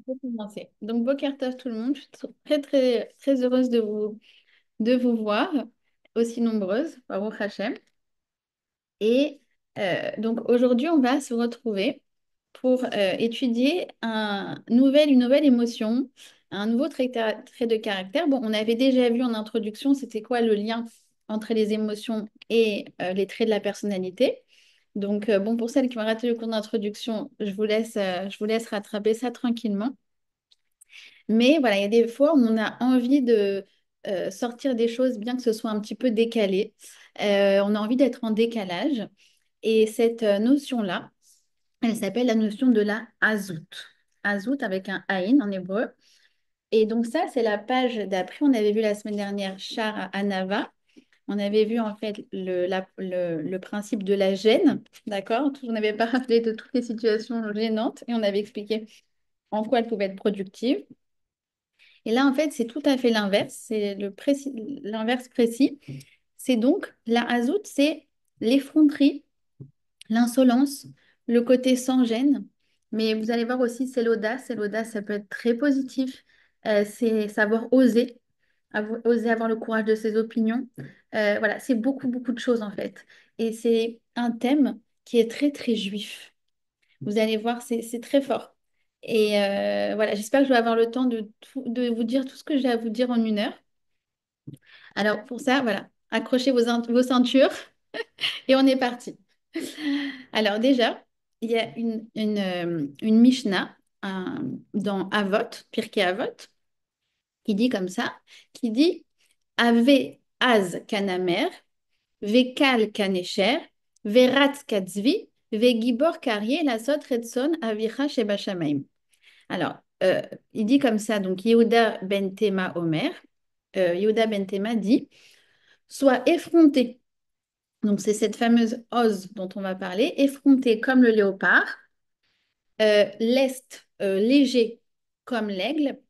Je vais commencer. Donc, Boker Tov tout le monde, je suis très, très, très heureuse de vous voir, aussi nombreuses, Baruch Hashem. Et donc, aujourd'hui, on va se retrouver pour étudier une nouvelle émotion, un nouveau trait de caractère. Bon, on avait déjà vu en introduction, c'était quoi le lien entre les émotions et les traits de la personnalité. Donc, bon, pour celles qui ont raté le cours d'introduction, je vous laisse rattraper ça tranquillement. Mais voilà, il y a des fois où on a envie de sortir des choses, bien que ce soit un petit peu décalé. On a envie d'être en décalage. Et cette notion-là, elle s'appelle la notion de la hazout. Hazout avec un aïn en hébreu. Et donc ça, c'est la page d'après. On avait vu la semaine dernière Shar Anava. On avait vu en fait le principe de la gêne, d'accord? On n'avait pas rappelé de toutes les situations gênantes et on avait expliqué en quoi elles pouvaient être productives. Et là, en fait, c'est tout à fait l'inverse. C'est l'inverse précis. C'est donc la hazout, c'est l'effronterie, l'insolence, le côté sans gêne. Mais vous allez voir aussi, c'est l'audace. Et l'audace, ça peut être très positif. C'est savoir oser, oser avoir le courage de ses opinions. Voilà, c'est beaucoup, beaucoup de choses en fait. Et c'est un thème qui est très, très juif. Vous allez voir, c'est très fort. Et voilà, j'espère que je vais avoir le temps de vous dire tout ce que j'ai à vous dire en 1 heure. Alors pour ça, voilà, accrochez vos ceintures et on est parti. Alors déjà, il y a une Mishnah dans Avot, Pirkei Avot, qui dit comme ça, qui dit Ave az kanamer, vekal kanesher, verat katzvi, vegibor karye lasot retson avicha sheba shamayim. Alors, il dit comme ça, donc Yehuda ben Tema Omer, Yehuda ben Tema dit, sois effronté. Donc, c'est cette fameuse ose dont on va parler, effronté comme le léopard, leste, léger comme l'aigle,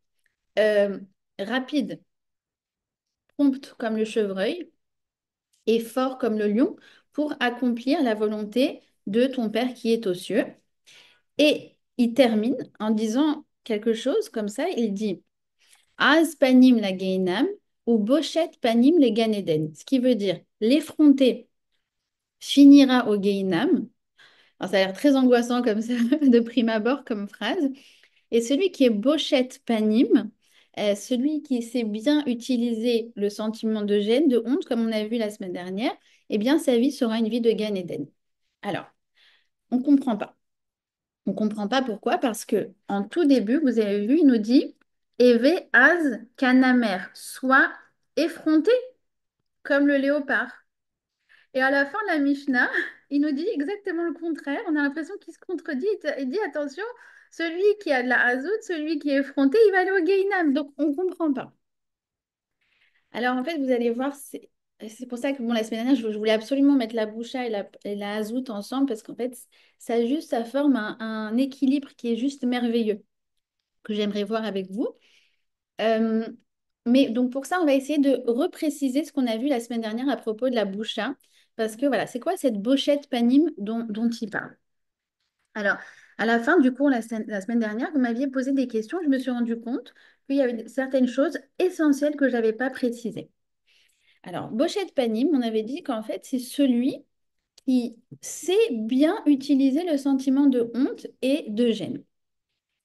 euh, rapide, prompt comme le chevreuil et fort comme le lion pour accomplir la volonté de ton Père qui est aux cieux. Et il termine en disant quelque chose comme ça, il dit Az panim la Gehinam ou Boshet panim le Gan Eden. Ce qui veut dire l'effronté finira au Gehinam. Alors ça a l'air très angoissant comme ça, de prime abord comme phrase. Et celui qui est Boshet panim, celui qui sait bien utiliser le sentiment de gêne, de honte, comme on a vu la semaine dernière, eh bien sa vie sera une vie de Gan Eden. Alors, on ne comprend pas. On ne comprend pas pourquoi, parce que en tout début, vous avez vu, il nous dit Eve az kanamer, soit effronté comme le léopard. Et à la fin de la Mishnah, il nous dit exactement le contraire. On a l'impression qu'il se contredit. Il dit attention, celui qui a de la hazout, celui qui est effronté, il va aller au Guéhinam. Donc on ne comprend pas. Alors en fait, vous allez voir, c'est pour ça que bon, la semaine dernière, je voulais absolument mettre la boucha et la hazout ensemble parce qu'en fait, ça forme un équilibre qui est juste merveilleux, que j'aimerais voir avec vous. Euh, mais donc pour ça, on va essayer de repréciser ce qu'on a vu la semaine dernière à propos de la boucha. Parce que voilà, c'est quoi cette bochette panim dont il parle? Alors, à la fin du cours, la semaine dernière, vous m'aviez posé des questions. Je me suis rendu compte qu'il y avait certaines choses essentielles que je n'avais pas précisées. Alors, bochette panim, on avait dit qu'en fait, c'est celui qui sait bien utiliser le sentiment de honte et de gêne.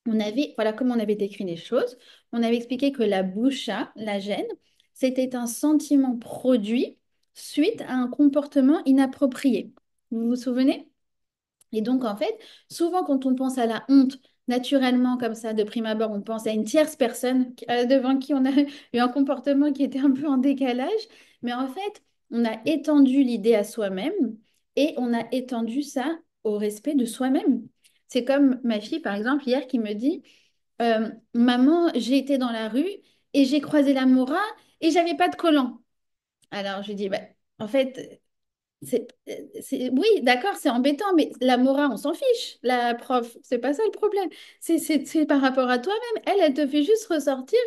Voilà comment on avait décrit les choses. On avait expliqué que la boucha, la gêne, c'était un sentiment produit suite à un comportement inapproprié. Vous vous souvenez? Et donc, en fait, souvent quand on pense à la honte, naturellement, comme ça, de prime abord, on pense à une tierce personne devant qui on a eu un comportement qui était un peu en décalage. Mais en fait, on a étendu l'idée à soi-même et on a étendu ça au respect de soi-même. C'est comme ma fille, par exemple, hier, qui me dit, Maman, j'ai été dans la rue et j'ai croisé la Mora et j'avais pas de collant. Alors, je lui dis, bah, en fait, oui, d'accord, c'est embêtant, mais la Mora, on s'en fiche. La prof, c'est pas ça le problème. C'est par rapport à toi-même. Elle te fait juste ressortir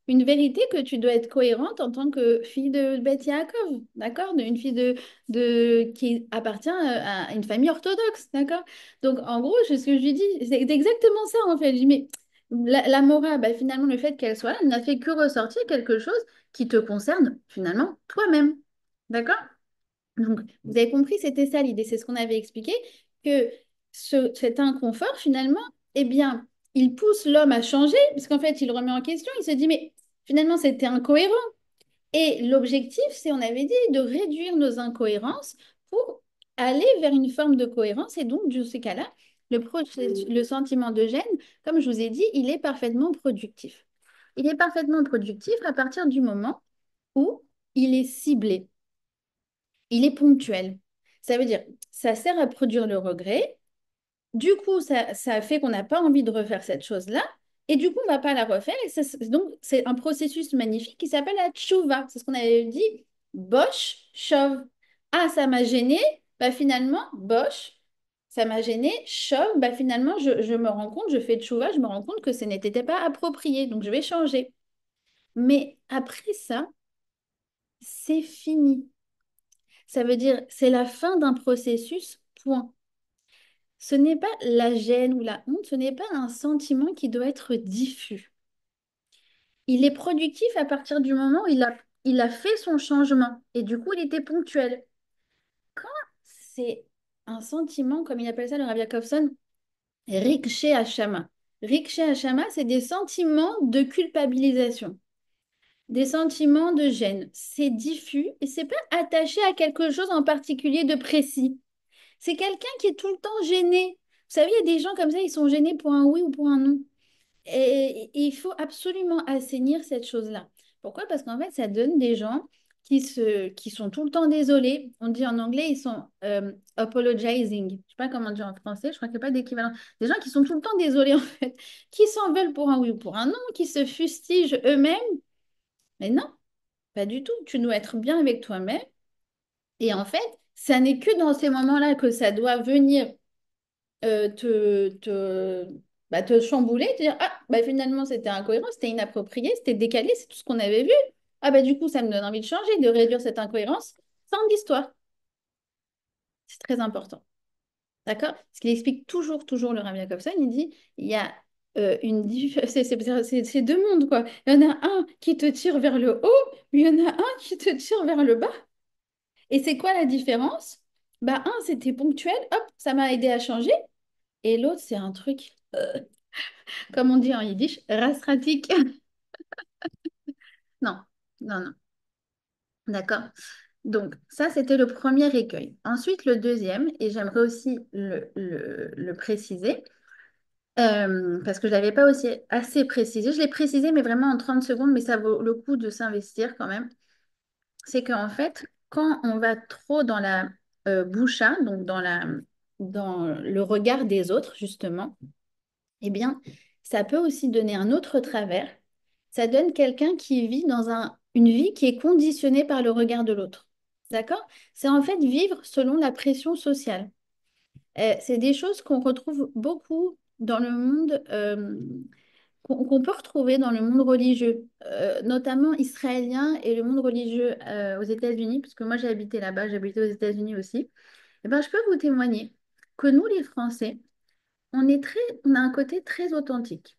une vérité que tu dois être cohérente en tant que fille de Beth Yaakov, d'accord? Une fille qui appartient à une famille orthodoxe, d'accord? Donc, en gros, ce que je lui dis, c'est exactement ça, en fait. Je dis, mais La morale, bah, finalement, le fait qu'elle soit là n'a fait que ressortir quelque chose qui te concerne finalement toi-même. D'accord? Donc, vous avez compris, c'était ça l'idée. C'est ce qu'on avait expliqué, que cet inconfort, finalement, eh bien, il pousse l'homme à changer, parce qu'en fait, il le remet en question, il se dit, mais finalement, c'était incohérent. Et l'objectif, c'est, on avait dit, de réduire nos incohérences pour aller vers une forme de cohérence. Et donc, dans ces cas-là, le sentiment de gêne, comme je vous ai dit, il est parfaitement productif. Il est parfaitement productif à partir du moment où il est ciblé, il est ponctuel. Ça veut dire, ça sert à produire le regret, du coup, ça fait qu'on n'a pas envie de refaire cette chose-là. Et du coup, on ne va pas la refaire. Et donc, c'est un processus magnifique qui s'appelle la tchouva. C'est ce qu'on avait dit. Bosh, shove. Ah, ça m'a gêné. Bah, finalement, bosh, ça m'a gêné. Shove, bah, finalement, je me rends compte, je fais tchouva, je me rends compte que ce n'était pas approprié. Donc, je vais changer. Mais après ça, c'est fini. Ça veut dire, c'est la fin d'un processus, point. Ce n'est pas la gêne ou la honte, ce n'est pas un sentiment qui doit être diffus. Il est productif à partir du moment où il a fait son changement et du coup il était ponctuel. Quand c'est un sentiment, comme il appelle ça le Rav Jacobson, rikshe hashama. Rikshe hashama, c'est des sentiments de culpabilisation, des sentiments de gêne. C'est diffus et c'est pas attaché à quelque chose en particulier de précis. C'est quelqu'un qui est tout le temps gêné. Vous savez, il y a des gens comme ça, ils sont gênés pour un oui ou pour un non. Et il faut absolument assainir cette chose-là. Pourquoi? Parce qu'en fait, ça donne des gens qui sont tout le temps désolés. On dit en anglais, ils sont apologizing. Je ne sais pas comment dire en français, je crois qu'il n'y a pas d'équivalent. Des gens qui sont tout le temps désolés, en fait, qui s'en veulent pour un oui ou pour un non, qui se fustigent eux-mêmes. Mais non, pas du tout. Tu dois être bien avec toi-même. Et en fait, ça n'est que dans ces moments-là que ça doit venir te chambouler, te dire, ah, bah, finalement, c'était incohérent, c'était inapproprié, c'était décalé, c'est tout ce qu'on avait vu. Ah, bah, du coup, ça me donne envie de changer, de réduire cette incohérence. Fin de l'histoire. C'est très important. D'accord? Parce qu'il explique toujours, toujours le Rabbi Jacobson, il dit, il y a c'est deux mondes, quoi. Il y en a un qui te tire vers le haut, mais il y en a un qui te tire vers le bas. Et c'est quoi la différence? Bah, un, c'était ponctuel, hop, ça m'a aidé à changer. Et l'autre, c'est un truc, comme on dit en yiddish, rasratique. Non, non, non. D'accord. Donc, ça, c'était le premier écueil. Ensuite, le deuxième, et j'aimerais aussi le préciser, parce que je ne l'avais pas aussi assez précisé. Je l'ai précisé, mais vraiment en 30 secondes, mais ça vaut le coup de s'investir quand même. C'est qu'en fait, quand on va trop dans la boucha, donc dans le regard des autres, justement, eh bien, ça peut aussi donner un autre travers. Ça donne quelqu'un qui vit dans une vie qui est conditionnée par le regard de l'autre. D'accord? C'est en fait vivre selon la pression sociale. C'est des choses qu'on retrouve beaucoup dans le monde, qu'on peut retrouver dans le monde religieux, notamment israélien et le monde religieux aux États-Unis, parce que moi j'ai habité là-bas, j'ai habité aux États-Unis aussi. Eh ben, je peux vous témoigner que nous, les Français, on a un côté très authentique.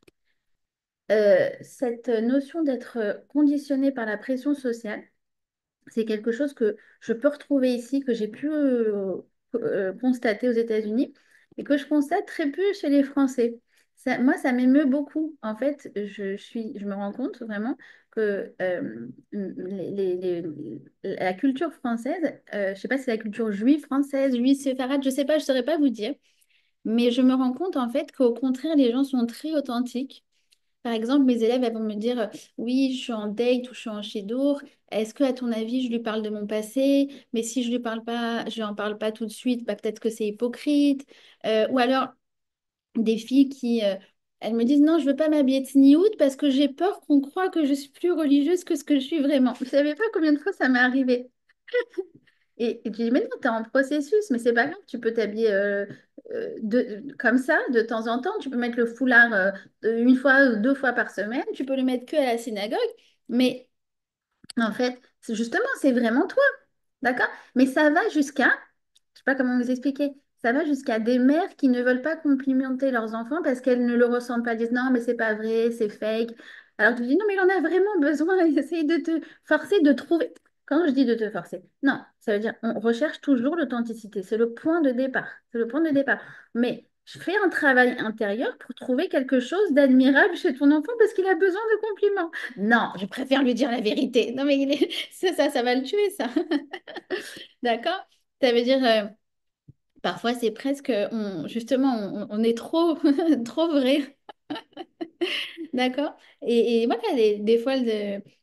Cette notion d'être conditionné par la pression sociale, c'est quelque chose que je peux retrouver ici, que j'ai pu constater aux États-Unis et que je constate très peu chez les Français. Moi, ça m'émeut beaucoup. En fait, je me rends compte vraiment que la culture française, je ne sais pas si c'est la culture juive française, juive séfarade, je ne sais pas, je ne saurais pas vous dire. Mais je me rends compte en fait qu'au contraire, les gens sont très authentiques. Par exemple, mes élèves, elles vont me dire, oui, je suis en date ou je suis en chédour. Est-ce que, à ton avis, je lui parle de mon passé? Mais si je lui parle pas, je lui en parle pas tout de suite, bah, peut-être que c'est hypocrite. Ou alors, des filles elles me disent, non, je veux pas m'habiller tsniout parce que j'ai peur qu'on croie que je suis plus religieuse que ce que je suis vraiment. Vous savez pas combien de fois ça m'est arrivé. Et je dis, mais non, tu es en processus, mais c'est pas grave, tu peux t'habiller comme ça de temps en temps. Tu peux mettre le foulard une fois ou deux fois par semaine, tu peux le mettre que à la synagogue. Mais en fait, justement, c'est vraiment toi, d'accord? Mais ça va jusqu'à, je sais pas comment vous expliquer, Ça va jusqu'à des mères qui ne veulent pas complimenter leurs enfants parce qu'elles ne le ressentent pas. Elles disent non, mais c'est pas vrai, c'est fake. Alors que je dis non, mais il en a vraiment besoin. Essaye de te forcer de trouver. Quand je dis de te forcer, non, ça veut dire on recherche toujours l'authenticité. C'est le point de départ. C'est le point de départ. Mais je fais un travail intérieur pour trouver quelque chose d'admirable chez ton enfant parce qu'il a besoin de compliments. Non, je préfère lui dire la vérité. Non, mais c'est ça, ça va le tuer, ça. D'accord? Ça veut dire. Parfois, c'est presque, justement, on est trop, trop vrai. D'accord? Et voilà, des fois,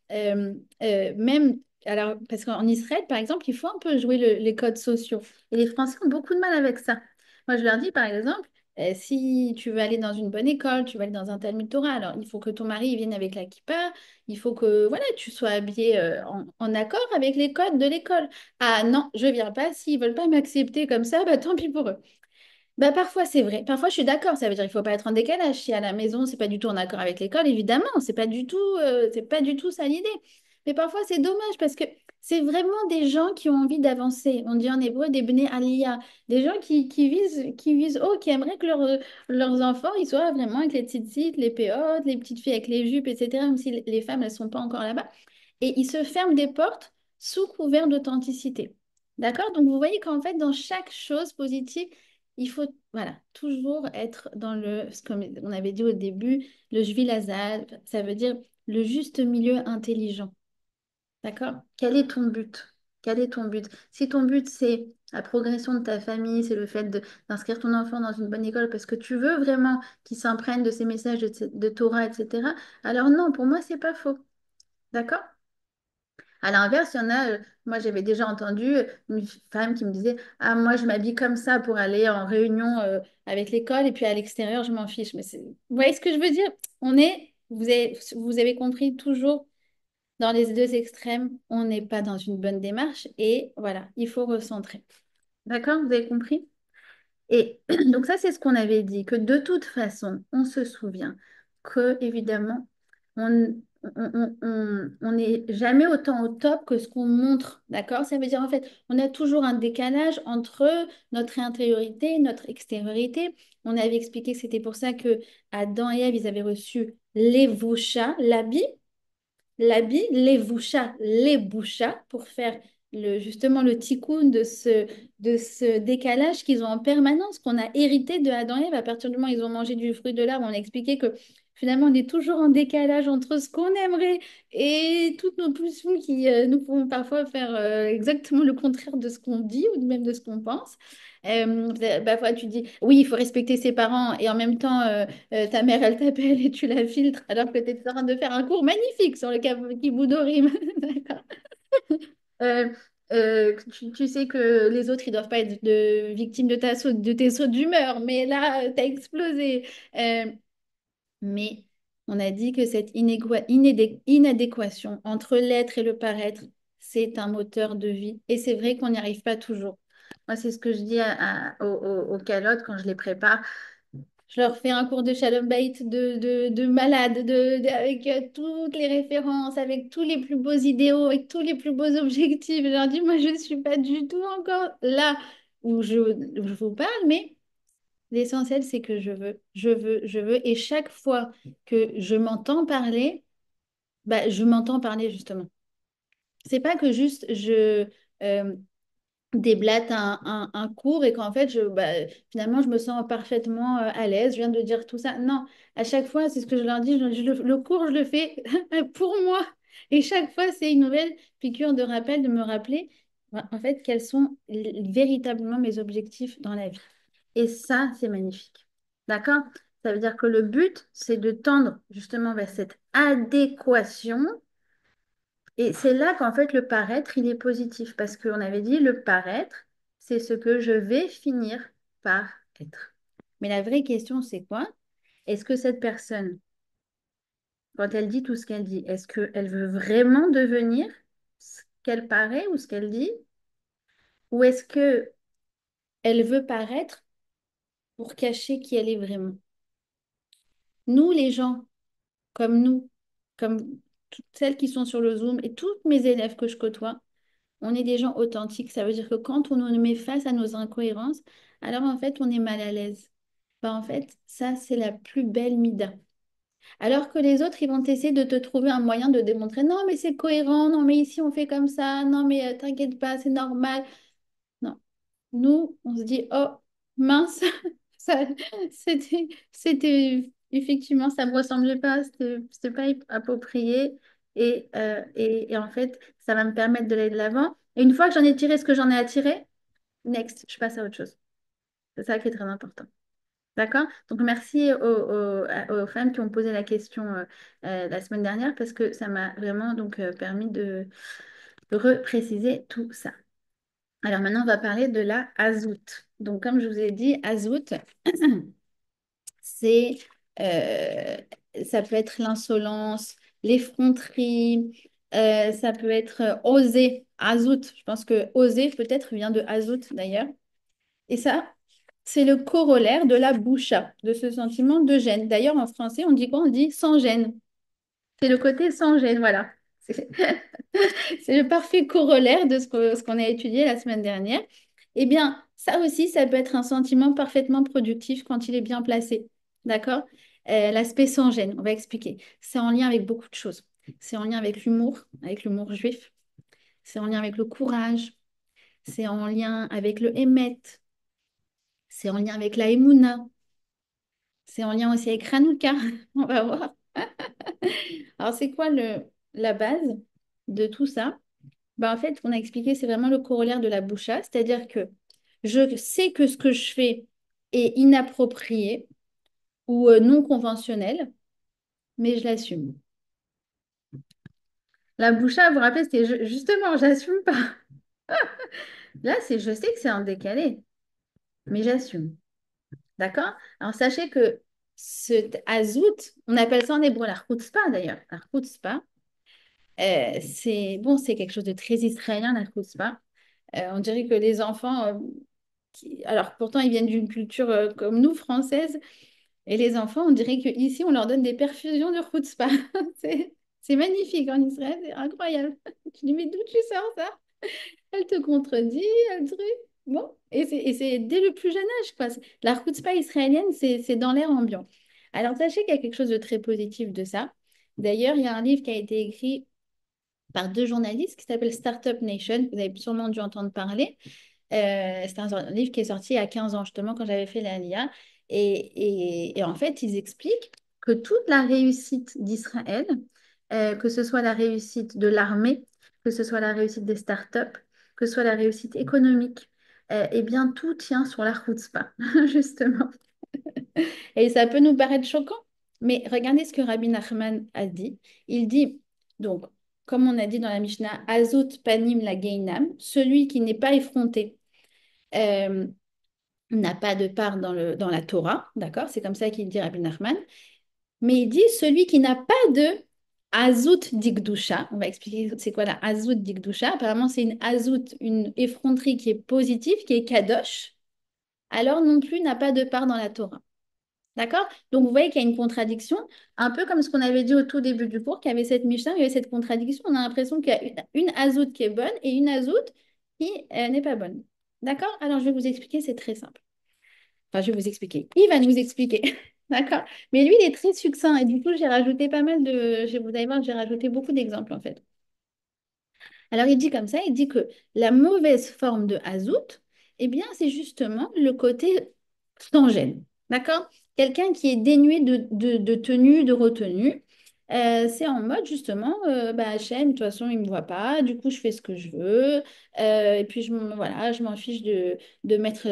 même, alors, parce qu'en Israël, par exemple, il faut un peu jouer les codes sociaux. Et les Français ont beaucoup de mal avec ça. Moi, je leur dis, par exemple, si tu veux aller dans une bonne école, tu vas aller dans un Talmud Torah, alors il faut que ton mari il vienne avec la kippa, il faut que voilà, tu sois habillé en accord avec les codes de l'école. Ah non, je viens pas, s'ils veulent pas m'accepter comme ça, bah tant pis pour eux. Bah, parfois, c'est vrai. Parfois, je suis d'accord. Ça veut dire qu'il faut pas être en décalage. Si à la maison, c'est pas du tout en accord avec l'école, évidemment, c'est pas du tout ça l'idée. Mais parfois, c'est dommage parce que c'est vraiment des gens qui ont envie d'avancer. On dit en hébreu des bnei aliyah, des gens qui visent haut, qui aimeraient que leurs enfants, ils soient vraiment avec les tzitzit, les péotes, les petites filles avec les jupes, etc. Même si les femmes, elles sont pas encore là-bas. Et ils se ferment des portes sous couvert d'authenticité. D'accord? Donc, vous voyez qu'en fait, dans chaque chose positive, il faut, voilà, toujours être dans comme on avait dit au début, le jvil hazal, ça veut dire le juste milieu intelligent. D'accord? Quel est ton but? Quel est ton but? Si ton but, c'est la progression de ta famille, c'est le fait d'inscrire ton enfant dans une bonne école parce que tu veux vraiment qu'il s'imprègne de ces messages de Torah, etc., alors non, pour moi, c'est pas faux. D'accord? À l'inverse, il y en a, moi j'avais déjà entendu une femme qui me disait, ah moi je m'habille comme ça pour aller en réunion avec l'école et puis à l'extérieur je m'en fiche. Vous voyez ce que je veux dire? Vous avez compris toujours dans les deux extrêmes, on n'est pas dans une bonne démarche et voilà, il faut recentrer. D'accord? Vous avez compris? Et donc ça, c'est ce qu'on avait dit, que de toute façon, on se souvient que, évidemment, on n'est jamais autant au top que ce qu'on montre, d'accord? Ça veut dire, en fait, on a toujours un décalage entre notre intériorité et notre extériorité. On avait expliqué que c'était pour ça que Adam et Ève, ils avaient reçu les l'habit, les bouchas, pour faire justement le tikkun de ce décalage qu'ils ont en permanence, qu'on a hérité de Adam et Ève. À partir du moment où ils ont mangé du fruit de l'arbre, on a expliqué que finalement, on est toujours en décalage entre ce qu'on aimerait et toutes nos pulsions qui nous font parfois faire exactement le contraire de ce qu'on dit ou même de ce qu'on pense. Parfois, tu dis, oui, il faut respecter ses parents et en même temps, ta mère, elle t'appelle et tu la filtres alors que tu es en train de faire un cours magnifique sur le Kiboudorim. D'accord. Euh, tu sais que les autres, ils doivent pas être victimes de tes sauts d'humeur, mais là, tu as explosé. Euh, mais on a dit que cette inadéquation entre l'être et le paraître, c'est un moteur de vie. Et c'est vrai qu'on n'y arrive pas toujours. Moi, c'est ce que je dis aux calottes quand je les prépare. Je leur fais un cours de Shalom Bait de malade, avec toutes les références, avec tous les plus beaux idéaux, avec tous les plus beaux objectifs. Je leur dis, moi, je ne suis pas du tout encore là où je vous parle, mais l'essentiel, c'est que je veux, je veux, je veux. Et chaque fois que je m'entends parler, bah, je m'entends parler justement. C'est pas que juste euh, déblate un cours et qu'en fait, finalement, je me sens parfaitement à l'aise. Je viens de dire tout ça. Non, à chaque fois, c'est ce que je leur dis, le cours, je le fais pour moi. Et chaque fois, c'est une nouvelle piqûre de rappel, de me rappeler, en fait, quels sont véritablement mes objectifs dans la vie. Et ça, c'est magnifique. D'accord? Ça veut dire que le but, c'est de tendre justement vers cette adéquation et c'est là qu'en fait le paraître, il est positif parce qu'on avait dit le paraître, c'est ce que je vais finir par être. Mais la vraie question, c'est quoi? Est-ce que cette personne, quand elle dit tout ce qu'elle dit, est-ce qu'elle veut vraiment devenir ce qu'elle paraît ou ce qu'elle dit? Ou est-ce que elle veut paraître pour cacher qui elle est vraiment? Nous, les gens, comme nous, comme toutes celles qui sont sur le Zoom et toutes mes élèves que je côtoie, on est des gens authentiques. Ça veut dire que quand on nous met face à nos incohérences, alors en fait, on est mal à l'aise. Bah, en fait, ça, c'est la plus belle mida. Alors que les autres, ils vont essayer de te trouver un moyen de démontrer, non, mais c'est cohérent, non, mais ici, on fait comme ça, non, mais t'inquiète pas, c'est normal. Non, nous, on se dit, oh, mince, ça, effectivement, ça me ressemblait pas, c'était pas approprié. Et en fait, ça va me permettre d'aller de l'avant. Et une fois que j'en ai tiré ce que j'en ai à tirer, next, je passe à autre chose. C'est ça qui est très important. D'accord? Donc, merci aux femmes qui ont posé la question la semaine dernière parce que ça m'a vraiment donc, permis de repréciser tout ça. Alors maintenant, on va parler de la azout. Donc, comme je vous ai dit, azout, c'est, euh, ça peut être l'insolence, l'effronterie, ça peut être oser, azout. Je pense que oser peut-être vient de azout d'ailleurs. Et ça, c'est le corollaire de la boucha, de ce sentiment de gêne. D'ailleurs, en français, on dit quoi? On dit sans gêne. C'est le côté sans gêne, voilà. C'est c'est le parfait corollaire de ce qu'on a étudié la semaine dernière. Eh bien, ça aussi, ça peut être un sentiment parfaitement productif quand il est bien placé. D'accord? L'aspect sans gêne, on va expliquer. C'est en lien avec beaucoup de choses. C'est en lien avec l'humour juif. C'est en lien avec le courage. C'est en lien avec le émet. C'est en lien avec la émouna. C'est en lien aussi avec Hanouka. On va voir. Alors, c'est quoi la base de tout ça? Ben, en fait, on a expliqué, c'est vraiment le corollaire de la boucha, c'est-à-dire que je sais que ce que je fais est inapproprié ou non conventionnel, mais je l'assume. La boucha, vous vous rappelez, c'était justement, j'assume pas. Là, c'est je sais que c'est un décalé, mais j'assume. D'accord? Alors, sachez que ce azout, on appelle ça en hébreu la chutzpah d'ailleurs. La chutzpah, c'est bon, c'est quelque chose de très israélien, la chutzpah. On dirait que les enfants, alors pourtant ils viennent d'une culture comme nous, française, et les enfants, on dirait qu'ici, on leur donne des perfusions de chutzpah. C'est, c'est magnifique en Israël, c'est incroyable. Tu dis, mais d'où tu sors ça? Elle te contredit, elle truc. Bon, et c'est dès le plus jeune âge, quoi. La chutzpah israélienne, c'est dans l'air ambiant. Alors sachez qu'il y a quelque chose de très positif de ça. D'ailleurs, il y a un livre qui a été écrit par deux journalistes qui s'appelle Startup Nation. Vous avez sûrement dû entendre parler. C'est un livre qui est sorti il y a 15 ans, justement, quand j'avais fait la LIA. Et en fait, ils expliquent que toute la réussite d'Israël, que ce soit la réussite de l'armée, que ce soit la réussite des startups, que ce soit la réussite économique, eh bien, tout tient sur la chutzpah, justement. Et ça peut nous paraître choquant, mais regardez ce que Rabbi Nachman a dit. Il dit, donc, comme on a dit dans la Mishnah, Azot panim la geinam, celui qui n'est pas effronté euh, n'a pas de part dans la Torah, d'accord? C'est comme ça qu'il dit Rabbi Nachman. Mais il dit, celui qui n'a pas de Azut Dikdusha, on va expliquer c'est quoi la Azut Dikdusha. Apparemment, c'est une Azut, une effronterie qui est positive, qui est Kadosh, alors non plus n'a pas de part dans la Torah. D'accord? Donc, vous voyez qu'il y a une contradiction, un peu comme ce qu'on avait dit au tout début du cours, qu'il y avait cette Mishnah, il y avait cette contradiction. On a l'impression qu'il y a une azout qui est bonne et une azout qui n'est pas bonne. D'accord? Alors, je vais vous expliquer, c'est très simple. Enfin, je vais vous expliquer. Il va nous expliquer. D'accord? Mais lui, il est très succinct et du coup, j'ai rajouté pas mal de... Vous allez voir, j'ai rajouté beaucoup d'exemples en fait. Alors, il dit comme ça, il dit que la mauvaise forme de Hazout, eh bien, c'est justement le côté sans gêne. D'accord? Quelqu'un qui est dénué de tenue, de retenue. C'est en mode justement, bah, Hachem, de toute façon, il ne me voit pas, du coup, je fais ce que je veux, et puis voilà, je m'en fiche de mettre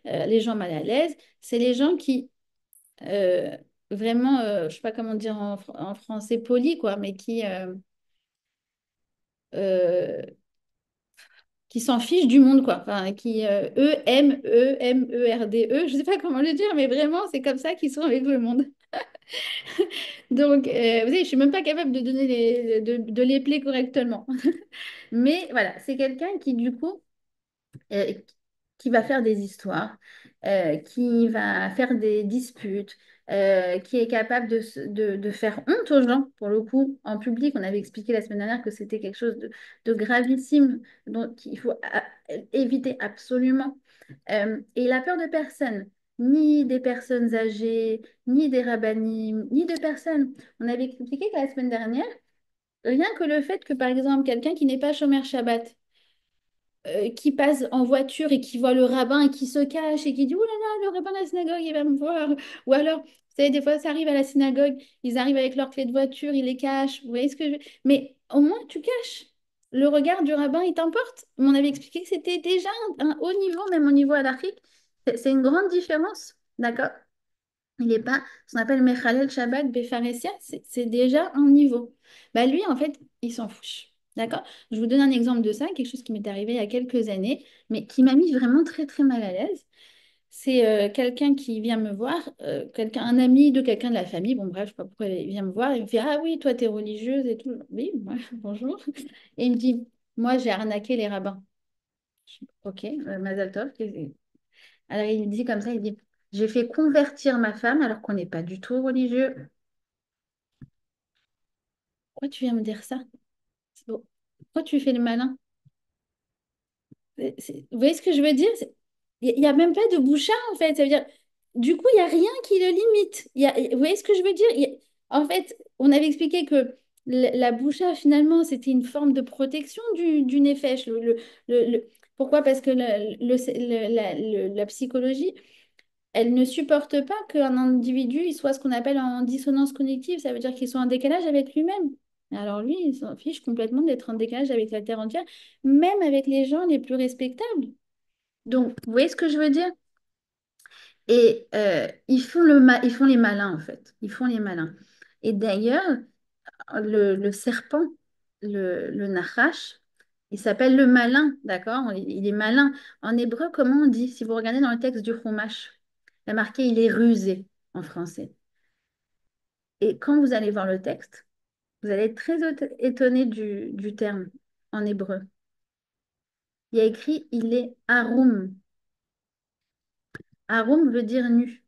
les gens mal à l'aise. C'est les gens qui, euh, vraiment, je ne sais pas comment dire en français poli, quoi, mais euh, qui s'en fichent du monde, quoi. Enfin, qui E-M-E-M-E-R-D-E, je sais pas comment le dire, mais vraiment, c'est comme ça qu'ils sont avec le monde. Donc, vous savez, je suis même pas capable de donner de les placer correctement. Mais voilà, c'est quelqu'un qui, du coup, euh, qui va faire des histoires, qui va faire des disputes, qui est capable de faire honte aux gens, pour le coup, en public. On avait expliqué la semaine dernière que c'était quelque chose de gravissime, donc il faut éviter absolument. Et il a peur de personne, ni des personnes âgées, ni des rabbinim, ni de personne. On avait expliqué que la semaine dernière, rien que le fait que, par exemple, quelqu'un qui n'est pas chômeur Shabbat, qui passe en voiture et qui voit le rabbin et qui se cache et qui dit, oh là là, le rabbin de la synagogue, il va me voir. Ou alors, vous savez, des fois, ça arrive à la synagogue, ils arrivent avec leurs clés de voiture, ils les cachent. Vous voyez ce que je veux. Mais au moins, tu caches. Le regard du rabbin, il t'importe. On avait expliqué que c'était déjà un haut niveau, même au niveau halachique. C'est une grande différence. D'accord? Il n'est pas ce qu'on appelle Mechalel Shabbat Befaresia, c'est déjà un niveau. Bah lui, en fait, il s'en fiche. D'accord? Je vous donne un exemple de ça, quelque chose qui m'est arrivé il y a quelques années, mais qui m'a mis vraiment très très mal à l'aise. C'est quelqu'un qui vient me voir, quelqu'un, un ami de quelqu'un de la famille, bon bref, je sais pas pourquoi il vient me voir, il me fait, ah oui, toi t'es religieuse et tout. Oui, ouais, bonjour. Et il me dit, moi j'ai arnaqué les rabbins. Je dis, ok, Mazal Tov, alors il dit comme ça, il dit, j'ai fait convertir ma femme alors qu'on n'est pas du tout religieux. Pourquoi tu viens me dire ça? C'est bon. Pourquoi tu fais le malin? Vous voyez ce que je veux dire? Il n'y a même pas de bouchard en fait. Ça veut dire, du coup, il n'y a rien qui le limite. Vous voyez ce que je veux dire? En fait, on avait expliqué que la boucha, finalement, c'était une forme de protection du néfesh. Pourquoi? Parce que la psychologie, elle ne supporte pas qu'un individu il soit ce qu'on appelle en dissonance cognitive. Ça veut dire qu'il soit en décalage avec lui-même. Alors lui, il s'en fiche complètement d'être en décalage avec la Terre entière, même avec les gens les plus respectables. Donc, vous voyez ce que je veux dire? Et ils font les malins, en fait. Ils font les malins. Et d'ailleurs, le serpent, le nachash, il s'appelle le malin, d'accord? Il est malin. En hébreu, comment on dit? Si vous regardez dans le texte du Chumash, il y a marqué il est rusé en français. Et quand vous allez voir le texte, vous allez être très étonné du terme en hébreu. Il y a écrit il est arum. Arum veut dire nu.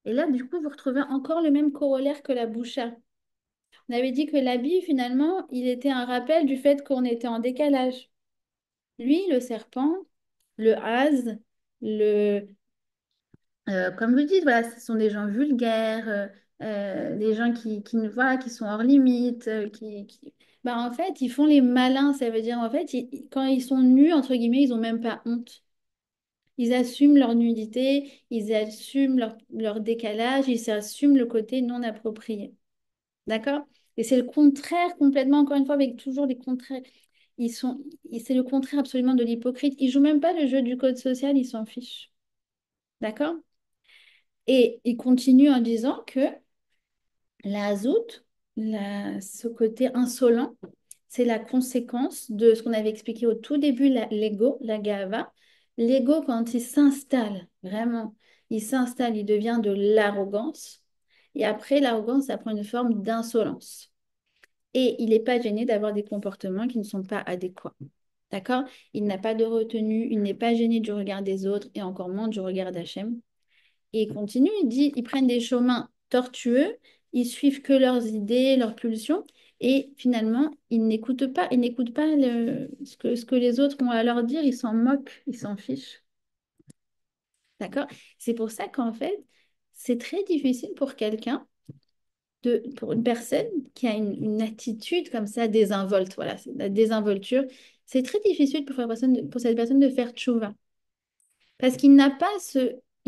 Et là, du coup, vous retrouvez encore le même corollaire que la boucha. On avait dit que l'habit, finalement, il était un rappel du fait qu'on était en décalage. Lui, le serpent, le hase, comme vous dites, voilà, ce sont des gens vulgaires, des gens voilà, qui sont hors limite, Bah, en fait, ils font les malins. Ça veut dire, en fait, quand ils sont nus, entre guillemets, ils n'ont même pas honte. Ils assument leur nudité, ils assument leur décalage, ils assument le côté non approprié. D'accord? Et c'est le contraire complètement, encore une fois, avec toujours les contraires. C'est le contraire absolument de l'hypocrite. Ils jouent même pas le jeu du code social, ils s'en fichent. D'accord? Et il continue en disant que la hazout, ce côté insolent, c'est la conséquence de ce qu'on avait expliqué au tout début, l'ego, la gava. L'ego, quand il s'installe, vraiment, il s'installe, il devient de l'arrogance. Et après, l'arrogance, ça prend une forme d'insolence. Et il n'est pas gêné d'avoir des comportements qui ne sont pas adéquats. D'accord? Il n'a pas de retenue, il n'est pas gêné du regard des autres et encore moins du regard d'Hachem. Et il continue, il dit, ils prennent des chemins tortueux, ils suivent que leurs idées, leurs pulsions, et finalement, ils n'écoutent pas ce que les autres ont à leur dire, ils s'en moquent, ils s'en fichent. D'accord? C'est pour ça qu'en fait, c'est très difficile pour quelqu'un, pour une personne qui a une attitude comme ça, désinvolte, voilà, c'est la désinvolture, c'est très difficile pour cette personne de faire tchouva. Parce il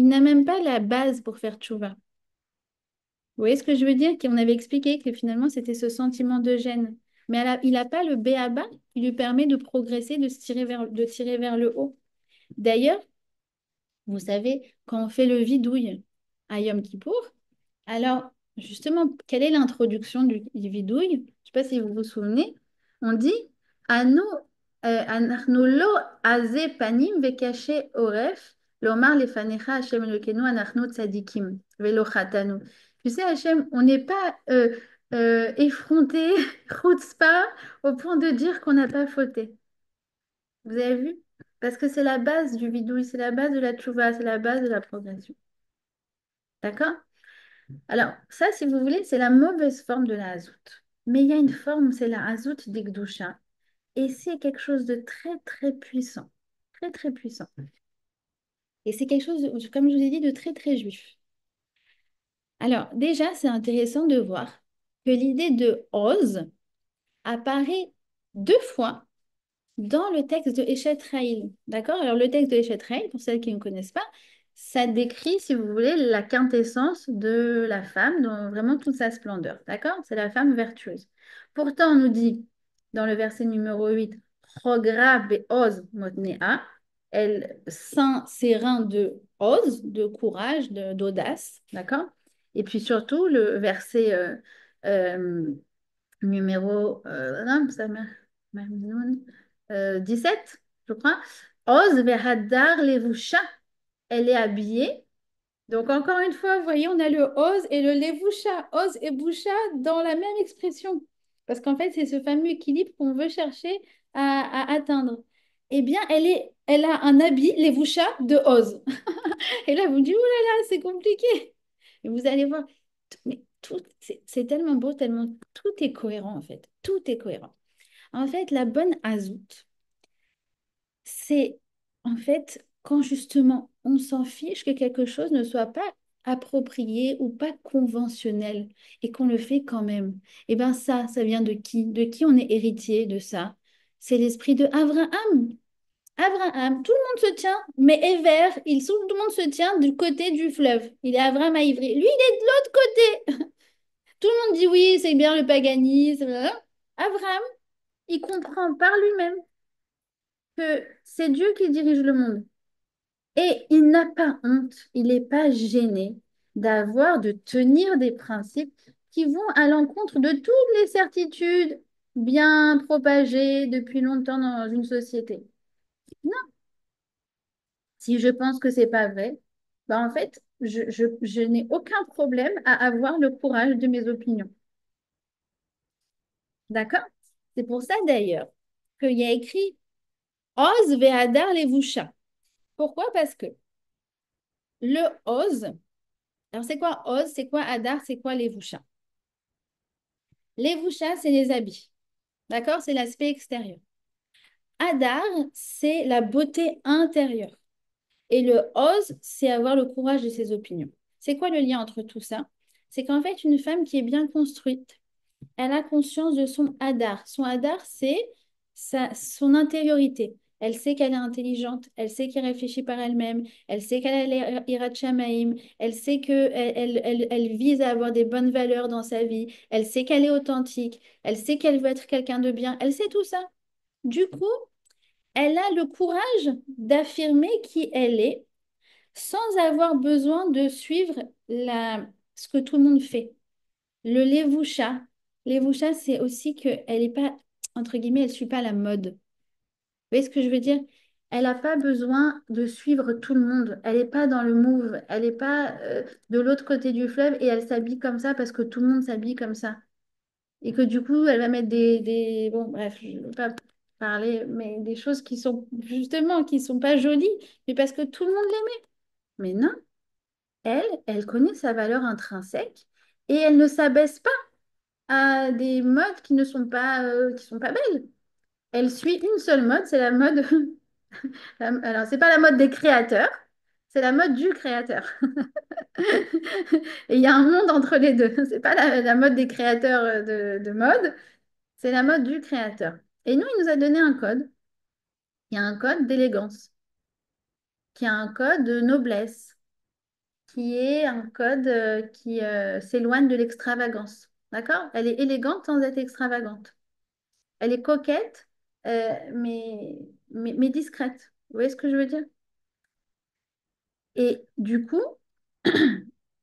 n'a même pas la base pour faire tchouva. Vous voyez ce que je veux dire? Qu'on avait expliqué que finalement, c'était ce sentiment de gêne. Mais il n'a pas le b à bas qui lui permet de progresser, de tirer vers le haut. D'ailleurs, vous savez, quand on fait le vidouille à Yom Kippour, alors justement, quelle est l'introduction du vidouille? Je ne sais pas si vous vous souvenez. On dit Anu, Anachnu lo aze panim vekache oref, lomar lefanecha Hashem Elokeinu anachnu tzadikim velo chatanu. Tu sais, Hashem, on n'est pas effronté, chutzpah, au point de dire qu'on n'a pas fauté. Vous avez vu? Parce que c'est la base du vidouille, c'est la base de la tchouva, c'est la base de la progression. D'accord? Alors, ça, si vous voulez, c'est la mauvaise forme de la hazout. Mais il y a une forme, c'est la hazout d'Ikdusha. Et c'est quelque chose de très, très puissant. Très, très puissant. Et c'est quelque chose, comme je vous ai dit, de très, très juif. Alors, déjà, c'est intéressant de voir que l'idée de Oz apparaît deux fois dans le texte de Eshet Haïl. D'accord? Alors, le texte de Eshet Haïl, pour celles qui ne connaissent pas, ça décrit, si vous voulez, la quintessence de la femme dans vraiment toute sa splendeur. D'accord? C'est la femme vertueuse. Pourtant, on nous dit dans le verset numéro 8, Chogra be'oz motnea, elle ceint ses reins de oz, de courage, d'audace. D'accord? Et puis surtout, le verset euh, numéro Mamnoun, 17, je crois. Oz vehadar levusha. Elle est habillée. Donc, encore une fois, vous voyez, on a le oz et le levusha. Oz et boucha dans la même expression. Parce qu'en fait, c'est ce fameux équilibre qu'on veut chercher à atteindre. Eh bien, elle a un habit, levusha, de oz. Et là, vous me dites, oh là là, c'est compliqué. Et vous allez voir, mais tout, c'est tellement beau, tellement tout est cohérent en fait. Tout est cohérent. En fait, la bonne azout, c'est en fait quand justement on s'en fiche que quelque chose ne soit pas approprié ou pas conventionnel et qu'on le fait quand même. Et bien ça vient de qui? De qui on est héritier de ça? C'est l'esprit de Abraham. Abraham, tout le monde se tient, mais Ever, tout le monde se tient du côté du fleuve. Il est Abraham à Ivry. Lui, il est de l'autre côté. Tout le monde dit oui, c'est bien le paganisme. Abraham, il comprend par lui-même que c'est Dieu qui dirige le monde. Et il n'a pas honte, il n'est pas gêné de tenir des principes qui vont à l'encontre de toutes les certitudes bien propagées depuis longtemps dans une société. Si je pense que c'est pas vrai, bah en fait, je n'ai aucun problème à avoir le courage de mes opinions. D'accord? C'est pour ça d'ailleurs qu'il y a écrit Oz ve'adar levusha. Pourquoi? Parce que le Oz, alors c'est quoi Oz? C'est quoi Adar? C'est quoi levusha? Levusha, c'est les habits. D'accord? C'est l'aspect extérieur. Adar, c'est la beauté intérieure. Et le ose, c'est avoir le courage de ses opinions. C'est quoi le lien entre tout ça? C'est qu'en fait, une femme qui est bien construite, elle a conscience de son hadar. Son hadar, c'est son intériorité. Elle sait qu'elle est intelligente, elle sait qu'elle réfléchit par elle-même, elle sait qu'elle est Hirat Shamaim, elle sait qu'elle elle vise à avoir des bonnes valeurs dans sa vie, elle sait qu'elle est authentique, elle sait qu'elle veut être quelqu'un de bien, elle sait tout ça. Du coup, elle a le courage d'affirmer qui elle est sans avoir besoin de suivre ce que tout le monde fait. Le levoucha, levoucha, c'est aussi qu'elle n'est pas, entre guillemets, elle ne suit pas la mode. Vous voyez ce que je veux dire? Elle n'a pas besoin de suivre tout le monde. Elle n'est pas dans le move. Elle n'est pas de l'autre côté du fleuve et elle s'habille comme ça parce que tout le monde s'habille comme ça. Et que du coup, elle va mettre Bon, bref, je ne veux pas parler, mais des choses qui sont justement, qui sont pas jolies, mais parce que tout le monde l'aimait. Mais non. Elle connaît sa valeur intrinsèque et elle ne s'abaisse pas à des modes qui sont pas belles. Elle suit une seule mode, c'est la mode. Alors, c'est pas la mode des créateurs, c'est la mode du créateur. Et il y a un monde entre les deux. C'est pas la mode des créateurs de mode, c'est la mode du créateur. Et nous, il nous a donné un code. Il y a un code d'élégance, qui a un code de noblesse, qui est un code qui s'éloigne de l'extravagance. D'accord? Elle est élégante sans être extravagante. Elle est coquette, mais discrète. Vous voyez ce que je veux dire? Et du coup,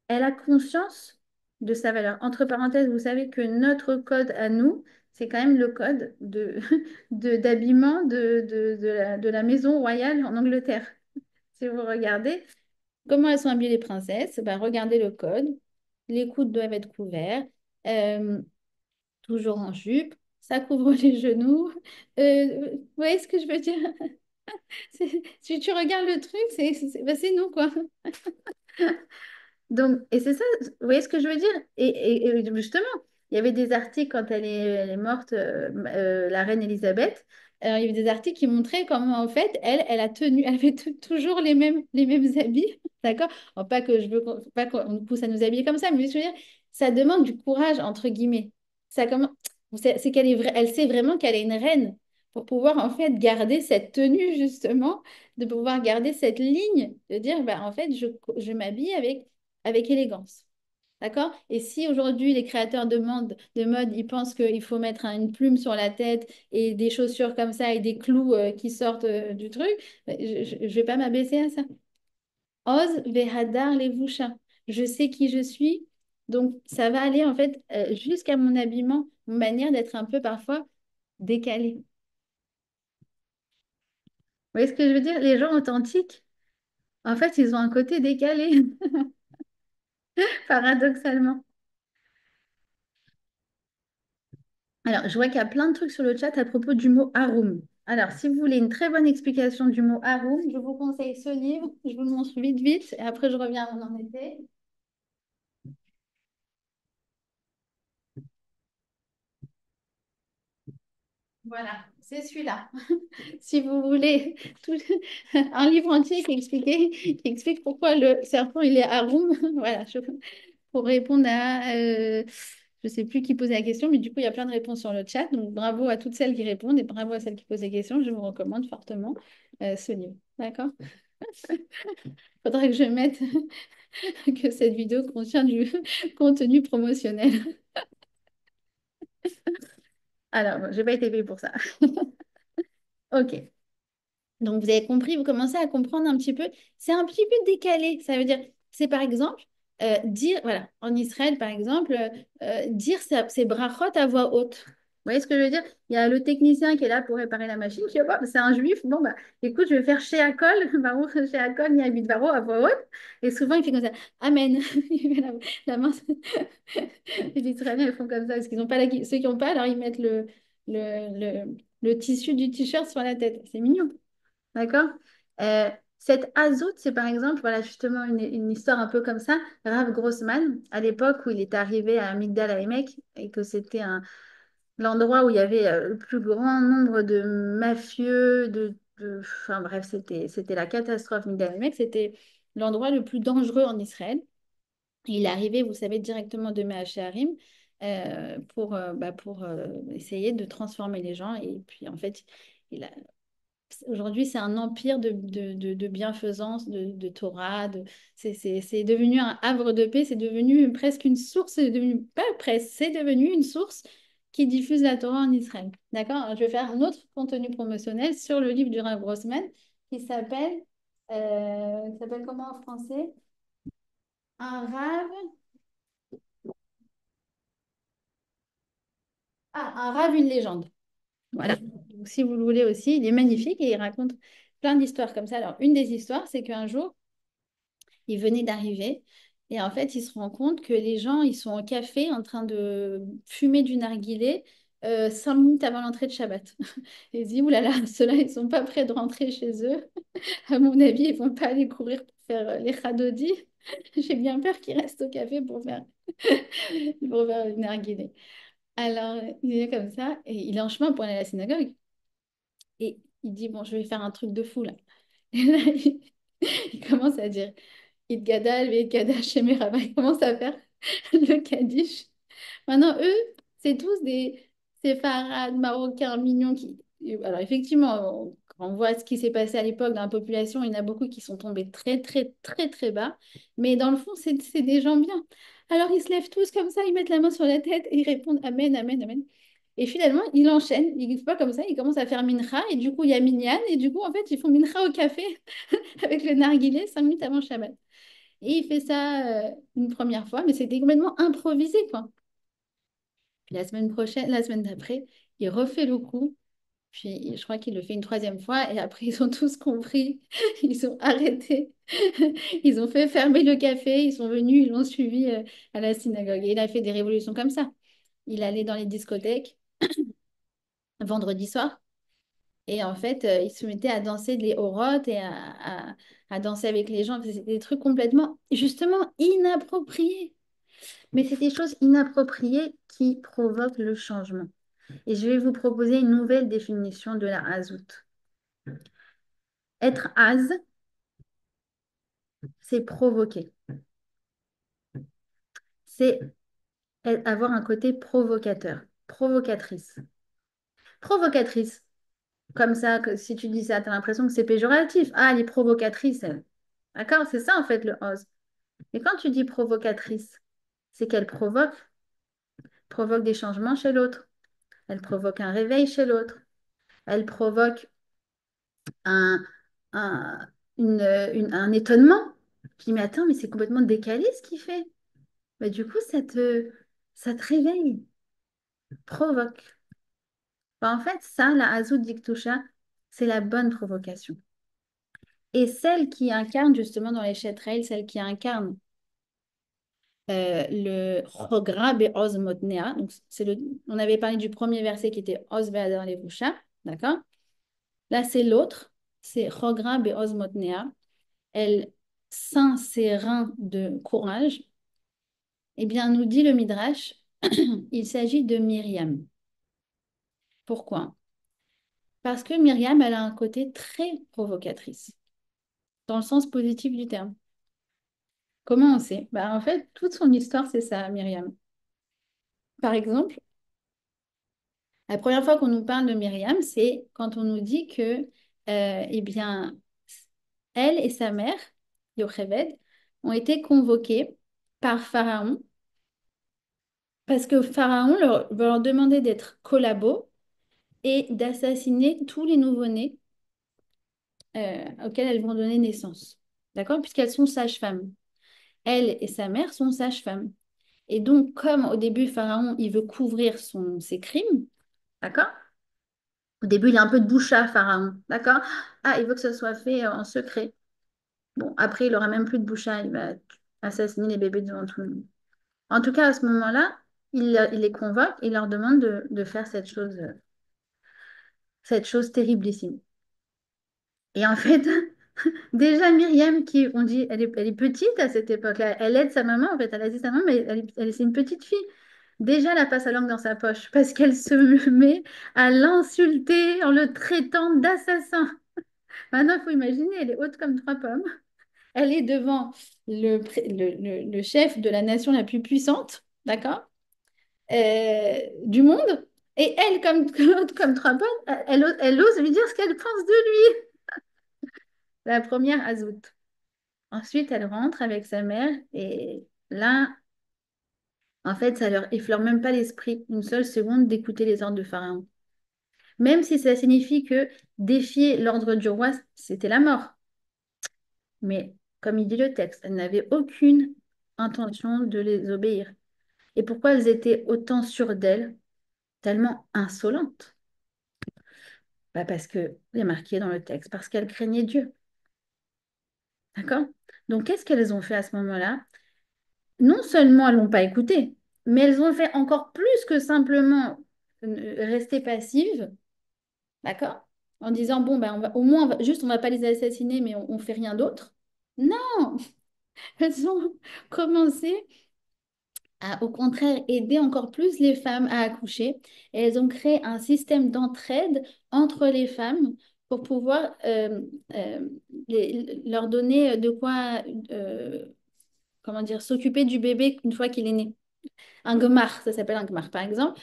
elle a conscience de sa valeur. Entre parenthèses, vous savez que notre code à nous, c'est quand même le code d'habillement de la maison royale en Angleterre. Si vous regardez, comment elles sont habillées les princesses? Ben, regardez le code. Les coudes doivent être couverts, euh, toujours en jupe. Ça couvre les genoux. Vous voyez ce que je veux dire? Si tu regardes le truc, ben, c'est nous, quoi. Donc, et c'est ça, vous voyez ce que je veux dire? Et justement, il y avait des articles quand elle est morte, la reine Elisabeth, Alors, il y avait des articles qui montraient comment, en fait, elle a tenu, elle avait toujours les mêmes habits, d'accord? Bon, pas que je veux pas qu'on nous pousse à nous habiller comme ça, mais je veux dire, ça demande du courage, entre guillemets. Ça, comment, c'est qu'elle est elle sait vraiment qu'elle est une reine pour pouvoir, en fait, garder cette tenue, justement, de pouvoir garder cette ligne, de dire, bah, en fait, je m'habille avec élégance. D'accord? Et si aujourd'hui les créateurs de mode, ils pensent qu'il faut mettre une plume sur la tête et des chaussures comme ça et des clous qui sortent du truc, je ne vais pas m'abaisser à ça. Ose vehadar levusha. Je sais qui je suis, donc ça va aller en fait jusqu'à mon habillement, mon manière d'être un peu parfois décalée. Vous voyez ce que je veux dire? Les gens authentiques, en fait, ils ont un côté décalé, paradoxalement. Alors, je vois qu'il y a plein de trucs sur le chat à propos du mot haroum. Alors, si vous voulez une très bonne explication du mot haroum, je vous conseille ce livre. Je vous le montre vite, vite, et après je reviens où on en était. Voilà, c'est celui-là. Si vous voulez tout- un livre entier qui explique pourquoi le serpent il est haroum, voilà, pour répondre à, je ne sais plus qui posait la question, mais du coup il y a plein de réponses sur le chat. Donc bravo à toutes celles qui répondent et bravo à celles qui posent des questions. Je vous recommande fortement ce livre. D'accord? Faudrait que je mette que cette vidéo contient du contenu promotionnel. Alors, bon, j'ai pas été payée pour ça. Ok. Donc, vous avez compris, vous commencez à comprendre un petit peu. C'est un petit peu décalé. Ça veut dire, c'est par exemple, dire, voilà, en Israël, par exemple, dire ses brachot à voix haute. Vous voyez ce que je veux dire? Il y a le technicien qui est là pour réparer la machine. Je sais pas, c'est un juif. Bon, bah, écoute, je vais faire chez Akol, Baruch chez Akol, Nihabit Baro à voix haute. Et souvent, il fait comme ça. Amen. Il met la main. Les Israéliens, ils font comme ça parce qu'ils n'ont pas ceux qui n'ont pas, alors ils mettent le tissu du t-shirt sur la tête. C'est mignon. D'accord? Euh, Cette azote, c'est par exemple, voilà, justement une histoire un peu comme ça. Rav Grossman, à l'époque où il est arrivé à Migdal HaEmek et que c'était l'endroit où il y avait le plus grand nombre de mafieux, enfin bref, c'était la catastrophe. Migdal HaEmek, c'était l'endroit le plus dangereux en Israël. Il est arrivé, vous savez, directement de Mea Shearim pour essayer de transformer les gens. Et puis, en fait, il a aujourd'hui, c'est un empire de bienfaisance, de Torah. C'est devenu un havre de paix, c'est devenu presque une source, c'est devenu, pas presque, c'est devenu une source qui diffuse la Torah en Israël. D'accord? Alors, je vais faire un autre contenu promotionnel sur le livre du Rav Grossman qui s'appelle comment en français? Un rave, un rave, une légende. Voilà. Donc, si vous le voulez aussi, il est magnifique et il raconte plein d'histoires comme ça. Alors, une des histoires, c'est qu'un jour, il venait d'arriver et en fait, il se rend compte que les gens, ils sont au café en train de fumer du narguilé 5 minutes avant l'entrée de Shabbat. Et il se dit, oulala, ceux-là, ils sont pas prêts de rentrer chez eux. À mon avis, ils vont pas aller courir pour faire les radodis. J'ai bien peur qu'ils restent au café pour faire le narguilé. Alors, il est comme ça et il est en chemin pour aller à la synagogue. Et il dit, bon, je vais faire un truc de fou là. Et là, il commence à dire, Idgadal, Vedgadash, Shemeraba. Ils commencent à faire le Kaddish. Maintenant, eux, c'est tous des séfarades marocains mignons qui. Alors, effectivement, quand on voit ce qui s'est passé à l'époque dans la population, il y en a beaucoup qui sont tombés très, très, très, très bas. Mais dans le fond, c'est des gens bien. Alors, ils se lèvent tous comme ça, ils mettent la main sur la tête et ils répondent Amen, Amen, Amen. Et finalement, il enchaîne, il ne pas comme ça, il commence à faire mincha, et du coup, il y a minyan, et du coup, en fait, ils font mincha au café avec le narguilé 5 minutes avant Shabbat. Et il fait ça une première fois, mais c'était complètement improvisé, quoi. Puis la semaine prochaine, la semaine d'après, il refait le coup. Puis je crois qu'il le fait une troisième fois. Et après, ils ont tous compris. Ils ont arrêté. Ils ont fait fermer le café. Ils sont venus, ils l'ont suivi à la synagogue. Et il a fait des révolutions comme ça. Il allait dans les discothèques vendredi soir. Et en fait, il se mettait à danser les horotes et à danser avec les gens. C'était des trucs complètement, justement, inappropriés. Mais c'est des choses inappropriées qui provoquent le changement. Et je vais vous proposer une nouvelle définition de la hazout. Être haz, c'est provoquer. C'est avoir un côté provocateur, provocatrice. Provocatrice, comme ça, que si tu dis ça, tu as l'impression que c'est péjoratif. Ah, elle est provocatrice, elle. D'accord? C'est ça, en fait, le ose. Mais quand tu dis provocatrice, c'est qu'elle provoque des changements chez l'autre. Elle provoque un réveil chez l'autre. Elle provoque un, un, un étonnement. Je dis, mais attends, mais c'est complètement décalé ce qu'il fait. Mais du coup, ça te réveille, provoque. En fait, ça, la Hazout Diktusha, c'est la bonne provocation. Et celle qui incarne, justement, dans les Shetrail, celle qui incarne le Chogra Be'oz Motnea, donc on avait parlé du premier verset qui était Oz Ve'adar Levusha, d'accord? Là, c'est l'autre, c'est Chogra Be'oz Motnea. Elle ceint ses reins de courage. Eh bien, nous dit le Midrash, il s'agit de Myriam. Pourquoi? Parce que Myriam, elle a un côté très provocatrice, dans le sens positif du terme. Comment on sait? Bah, en fait, toute son histoire, c'est ça, Myriam. Par exemple, la première fois qu'on nous parle de Myriam, c'est quand on nous dit que, eh bien, elle et sa mère, Yocheved, ont été convoquées par Pharaon parce que Pharaon leur demandait d'être collabos et d'assassiner tous les nouveau-nés auxquels elles vont donner naissance. D'accord? Puisqu'elles sont sages-femmes. Elle et sa mère sont sages-femmes. Et donc, comme au début, Pharaon, il veut couvrir ses crimes, d'accord? Au début, il a un peu de boucha, Pharaon, d'accord? Ah, il veut que ce soit fait en secret. Bon, après, il aura même plus de boucha, il va assassiner les bébés devant tout le monde. En tout cas, à ce moment-là, il les convoque et leur demande de faire cette chose terriblissime. Et en fait, déjà, Myriam, qui, on dit, elle est petite à cette époque-là. Elle aide sa maman, en fait. Elle a dit sa maman, mais c'est une petite fille. Déjà, elle a pas sa langue dans sa poche parce qu'elle se met à l'insulter en le traitant d'assassin. Maintenant, il faut imaginer, elle est haute comme trois pommes. Elle est devant le chef de la nation la plus puissante, d'accord, du monde. Et elle, comme trois pommes, elle ose lui dire ce qu'elle pense de lui. La première, Azout. Ensuite, elle rentre avec sa mère et là, en fait, ça leur effleure même pas l'esprit une seule seconde d'écouter les ordres de Pharaon. Même si ça signifie que défier l'ordre du roi, c'était la mort. Mais comme il dit le texte, elles n'avaient aucune intention de les obéir. Et pourquoi elles étaient autant sûres d'elles, tellement insolentes? Bah parce que, il est marqué dans le texte, parce qu'elles craignaient Dieu. D'accord? Donc, qu'est-ce qu'elles ont fait à ce moment-là? Non seulement elles n'ont pas écouté, mais elles ont fait encore plus que simplement rester passives, d'accord? En disant, bon, ben, au moins, juste, on va pas les assassiner, mais on fait rien d'autre. Non, elles ont commencé à, au contraire, aider encore plus les femmes à accoucher. Et elles ont créé un système d'entraide entre les femmes pour pouvoir euh, leur donner de quoi, comment dire, s'occuper du bébé une fois qu'il est né. Un gmar, ça s'appelle un gmar, par exemple.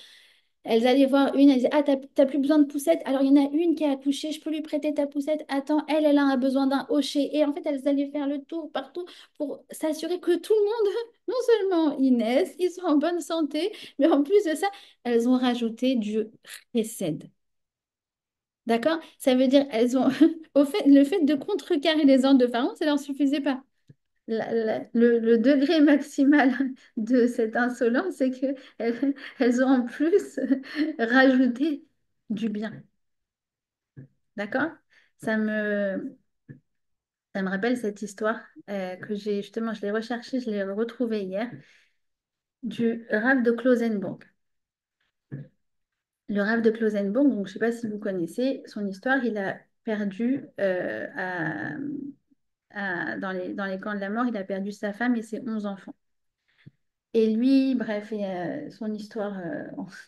Elles allaient voir une, elles disaient, ah, t'as plus besoin de poussette. Alors, il y en a une qui a accouché, je peux lui prêter ta poussette. Attends, elle a besoin d'un hochet. Et en fait, elles allaient faire le tour partout pour s'assurer que tout le monde, non seulement ils naissent, ils sont en bonne santé, mais en plus de ça, elles ont rajouté du chesed. D'accord? Ça veut dire, elles ont, le fait de contrecarrer les ordres de Pharaon, ça leur suffisait pas. Le degré maximal de cette insolence, c'est qu'elles elles ont en plus rajouté du bien. D'accord? Ça me, ça me rappelle cette histoire que j'ai justement, je l'ai recherchée, je l'ai retrouvée hier, du Rav de Klausenburg. Le Rav de Klausenburg, donc, je ne sais pas si vous connaissez son histoire, il a perdu dans les camps de la mort, il a perdu sa femme et ses 11 enfants. Et lui, bref, son histoire,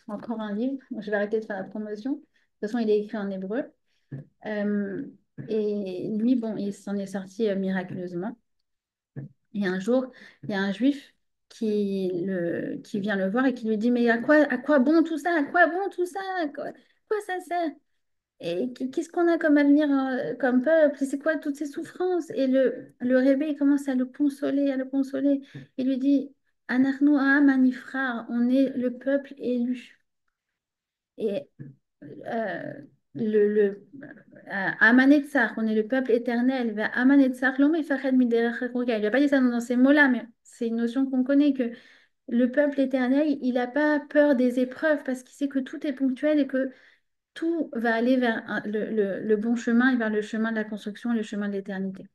encore un livre. Je vais arrêter de faire la promotion. De toute façon, il est écrit en hébreu. Euh, et lui, bon, il s'en est sorti miraculeusement. Et un jour, il y a un juif qui vient le voir et qui lui dit, mais à quoi bon tout ça? À quoi bon tout ça? Quoi ça sert? Et qu'est-ce qu'on a comme avenir, comme peuple? C'est quoi toutes ces souffrances? Et le rébé, il commence à le consoler, à le consoler. Il lui dit, Anarno Aham Anifrar, on est le peuple élu. Et euh, le Amanetzar, on est le peuple éternel. Va Amanetzar, l'homme est fached miderech haruka. Il n'a pas dit ça dans ces mots-là, mais c'est une notion qu'on connaît que le peuple éternel, il n'a pas peur des épreuves parce qu'il sait que tout est ponctuel et que tout va aller vers le bon chemin et vers le chemin de la construction et le chemin de l'éternité.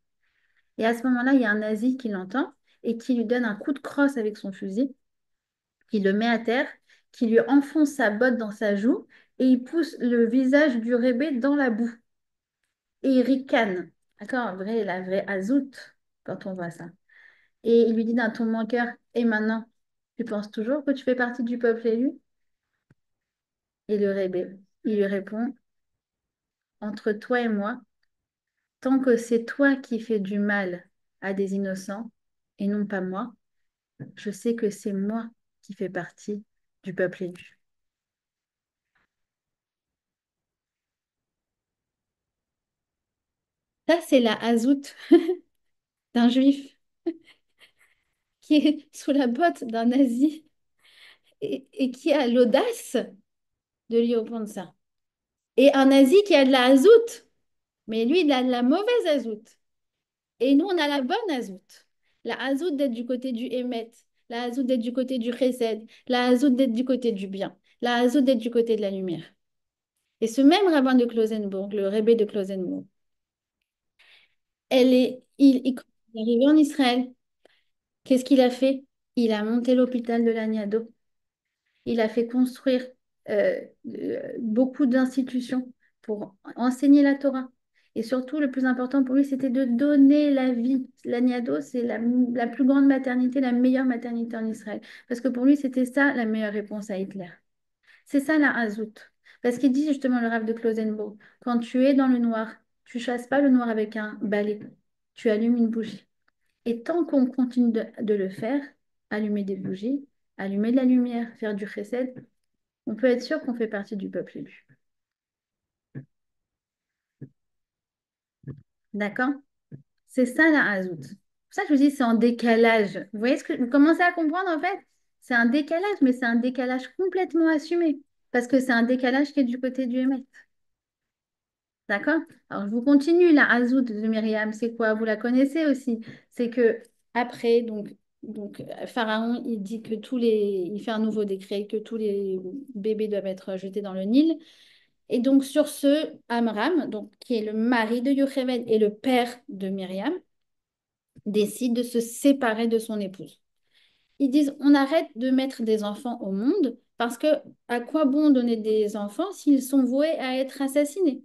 Et à ce moment-là, il y a un nazi qui l'entend et qui lui donne un coup de crosse avec son fusil, qui le met à terre, qui lui enfonce sa botte dans sa joue et il pousse le visage du rébé dans la boue. Et il ricane. D'accord? La vraie azout quand on voit ça. Et il lui dit d'un ton moqueur, et maintenant, tu penses toujours que tu fais partie du peuple élu? Et le rébé, il lui répond, entre toi et moi, tant que c'est toi qui fais du mal à des innocents et non pas moi, je sais que c'est moi qui fais partie du peuple élu. Ça, c'est la hazout d'un juif qui est sous la botte d'un nazi et qui a l'audace de lui répondre ça. Et un nazi qui a de la hazout, mais lui, il a de la mauvaise hazout. Et nous, on a la bonne hazout. La hazout d'être du côté du émet, la hazout d'être du côté du chesed, la hazout d'être du côté du bien, la hazout d'être du côté de la lumière. Et ce même rabbin de Klausenbourg, le rébé de Klausenbourg, quand il est arrivé en Israël. Qu'est-ce qu'il a fait? Il a monté l'hôpital de l'Agnado. Il a fait construire beaucoup d'institutions pour enseigner la Torah. Et surtout, le plus important pour lui, c'était de donner la vie. L'Agnado, c'est la plus grande maternité, la meilleure maternité en Israël. Parce que pour lui, c'était ça la meilleure réponse à Hitler. C'est ça la Hazout. Parce qu'il dit justement le Rav de Klausenbourg, quand tu es dans le noir, tu chasses pas le noir avec un balai, tu allumes une bougie. Et tant qu'on continue de le faire, allumer des bougies, allumer de la lumière, faire du chesed, on peut être sûr qu'on fait partie du peuple élu. D'accord? C'est ça la Hazout. C'est pour ça que je vous dis c'est en décalage. Vous voyez ce que vous commencez à comprendre en fait? C'est un décalage, mais c'est un décalage complètement assumé. Parce que c'est un décalage qui est du côté du Hémet. D'accord? Alors, je vous continue. La Hazout de Myriam, c'est quoi? Vous la connaissez aussi. C'est que après, Pharaon, il dit que il fait un nouveau décret, que tous les bébés doivent être jetés dans le Nil. Et donc, sur ce, Amram, donc, qui est le mari de Yocheved et le père de Myriam, décide de se séparer de son épouse. Ils disent, on arrête de mettre des enfants au monde parce que à quoi bon donner des enfants s'ils sont voués à être assassinés?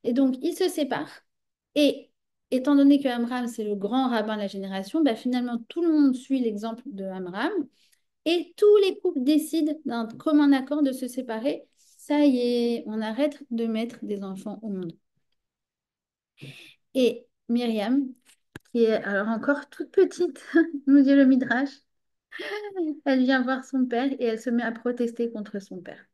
Et donc, ils se séparent. Et étant donné que Amram, c'est le grand rabbin de la génération, bah, finalement, tout le monde suit l'exemple de Amram. Et tous les couples décident d'un commun accord de se séparer. Ça y est, on arrête de mettre des enfants au monde. Et Myriam, qui est alors encore toute petite, nous dit le Midrash, elle vient voir son père et elle se met à protester contre son père.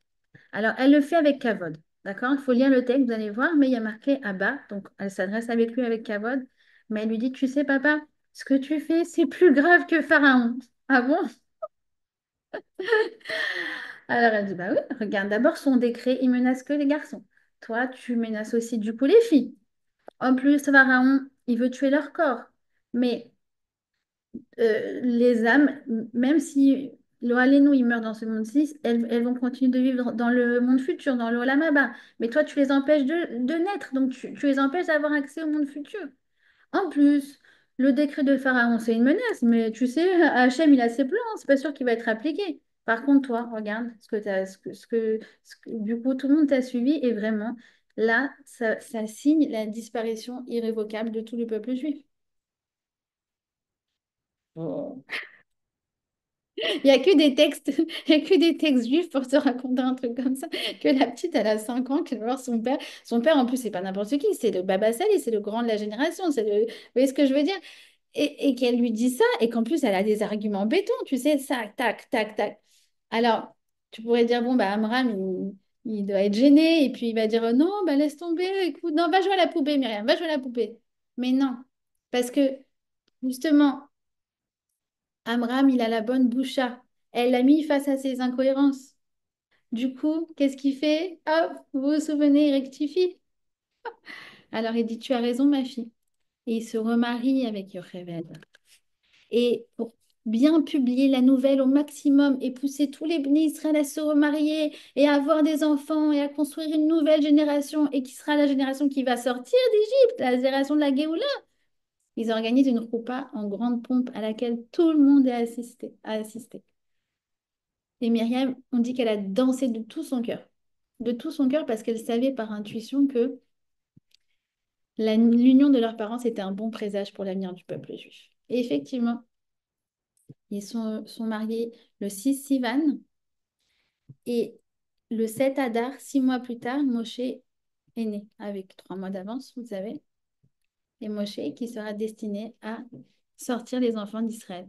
Alors, elle le fait avec Kavod, d'accord? Il faut lire le texte, vous allez voir, mais il y a marqué Abba, donc elle s'adresse avec lui avec Kavod, mais elle lui dit, tu sais, papa, ce que tu fais, c'est plus grave que Pharaon. Ah bon? Alors elle dit, bah oui, regarde d'abord son décret, il menace que les garçons. Toi, tu menaces aussi du coup les filles. En plus, Pharaon, il veut tuer leur corps. Mais les âmes, même si l'Oalénou, il meurt dans ce monde-ci, elles vont continuer de vivre dans le monde futur, dans l'Olam Abba. Mais toi, tu les empêches de naître, donc tu les empêches d'avoir accès au monde futur. En plus, le décret de Pharaon, c'est une menace, mais tu sais, Hachem, il a ses plans, c'est pas sûr qu'il va être appliqué. Par contre, toi, regarde du coup, tout le monde t'a suivi et vraiment, là, ça signe la disparition irrévocable de tout le peuple juif. Oh. Il n'y a que des textes, il y a que des textes juifs pour te raconter un truc comme ça. Que la petite, elle a 5 ans, qu'elle va voir son père. Son père, en plus, c'est pas n'importe qui, c'est le Baba Salé, c'est le grand de la génération. Vous voyez ce que je veux dire? Et qu'elle lui dit ça, et qu'en plus, elle a des arguments béton, tu sais, ça, tac, tac, tac. Alors, tu pourrais dire, bon, bah, Amram, il doit être gêné, et puis il va dire, non, bah, laisse tomber, écoute, non, va jouer à la poupée, Myriam, va jouer à la poupée. Mais non, parce que, justement, Amram, il a la bonne boucha. Elle l'a mis face à ses incohérences. Du coup, qu'est-ce qu'il fait? Hop, vous vous souvenez, il rectifie. Alors il dit, tu as raison, ma fille. Et il se remarie avec Yocheved. Et pour bien publier la nouvelle au maximum et pousser tous les bénis Israël à se remarier et à avoir des enfants et à construire une nouvelle génération et qui sera la génération qui va sortir d'Égypte, la génération de la Géoula. Ils organisent une roupa en grande pompe à laquelle tout le monde a assisté. Et Myriam, on dit qu'elle a dansé de tout son cœur. De tout son cœur parce qu'elle savait par intuition que l'union de leurs parents, c'était un bon présage pour l'avenir du peuple juif. Et effectivement, sont mariés le 6 Sivan et le 7 Adar, 6 mois plus tard, Moshe est né avec 3 mois d'avance, vous savez. Et Moshe qui sera destiné à sortir les enfants d'Israël,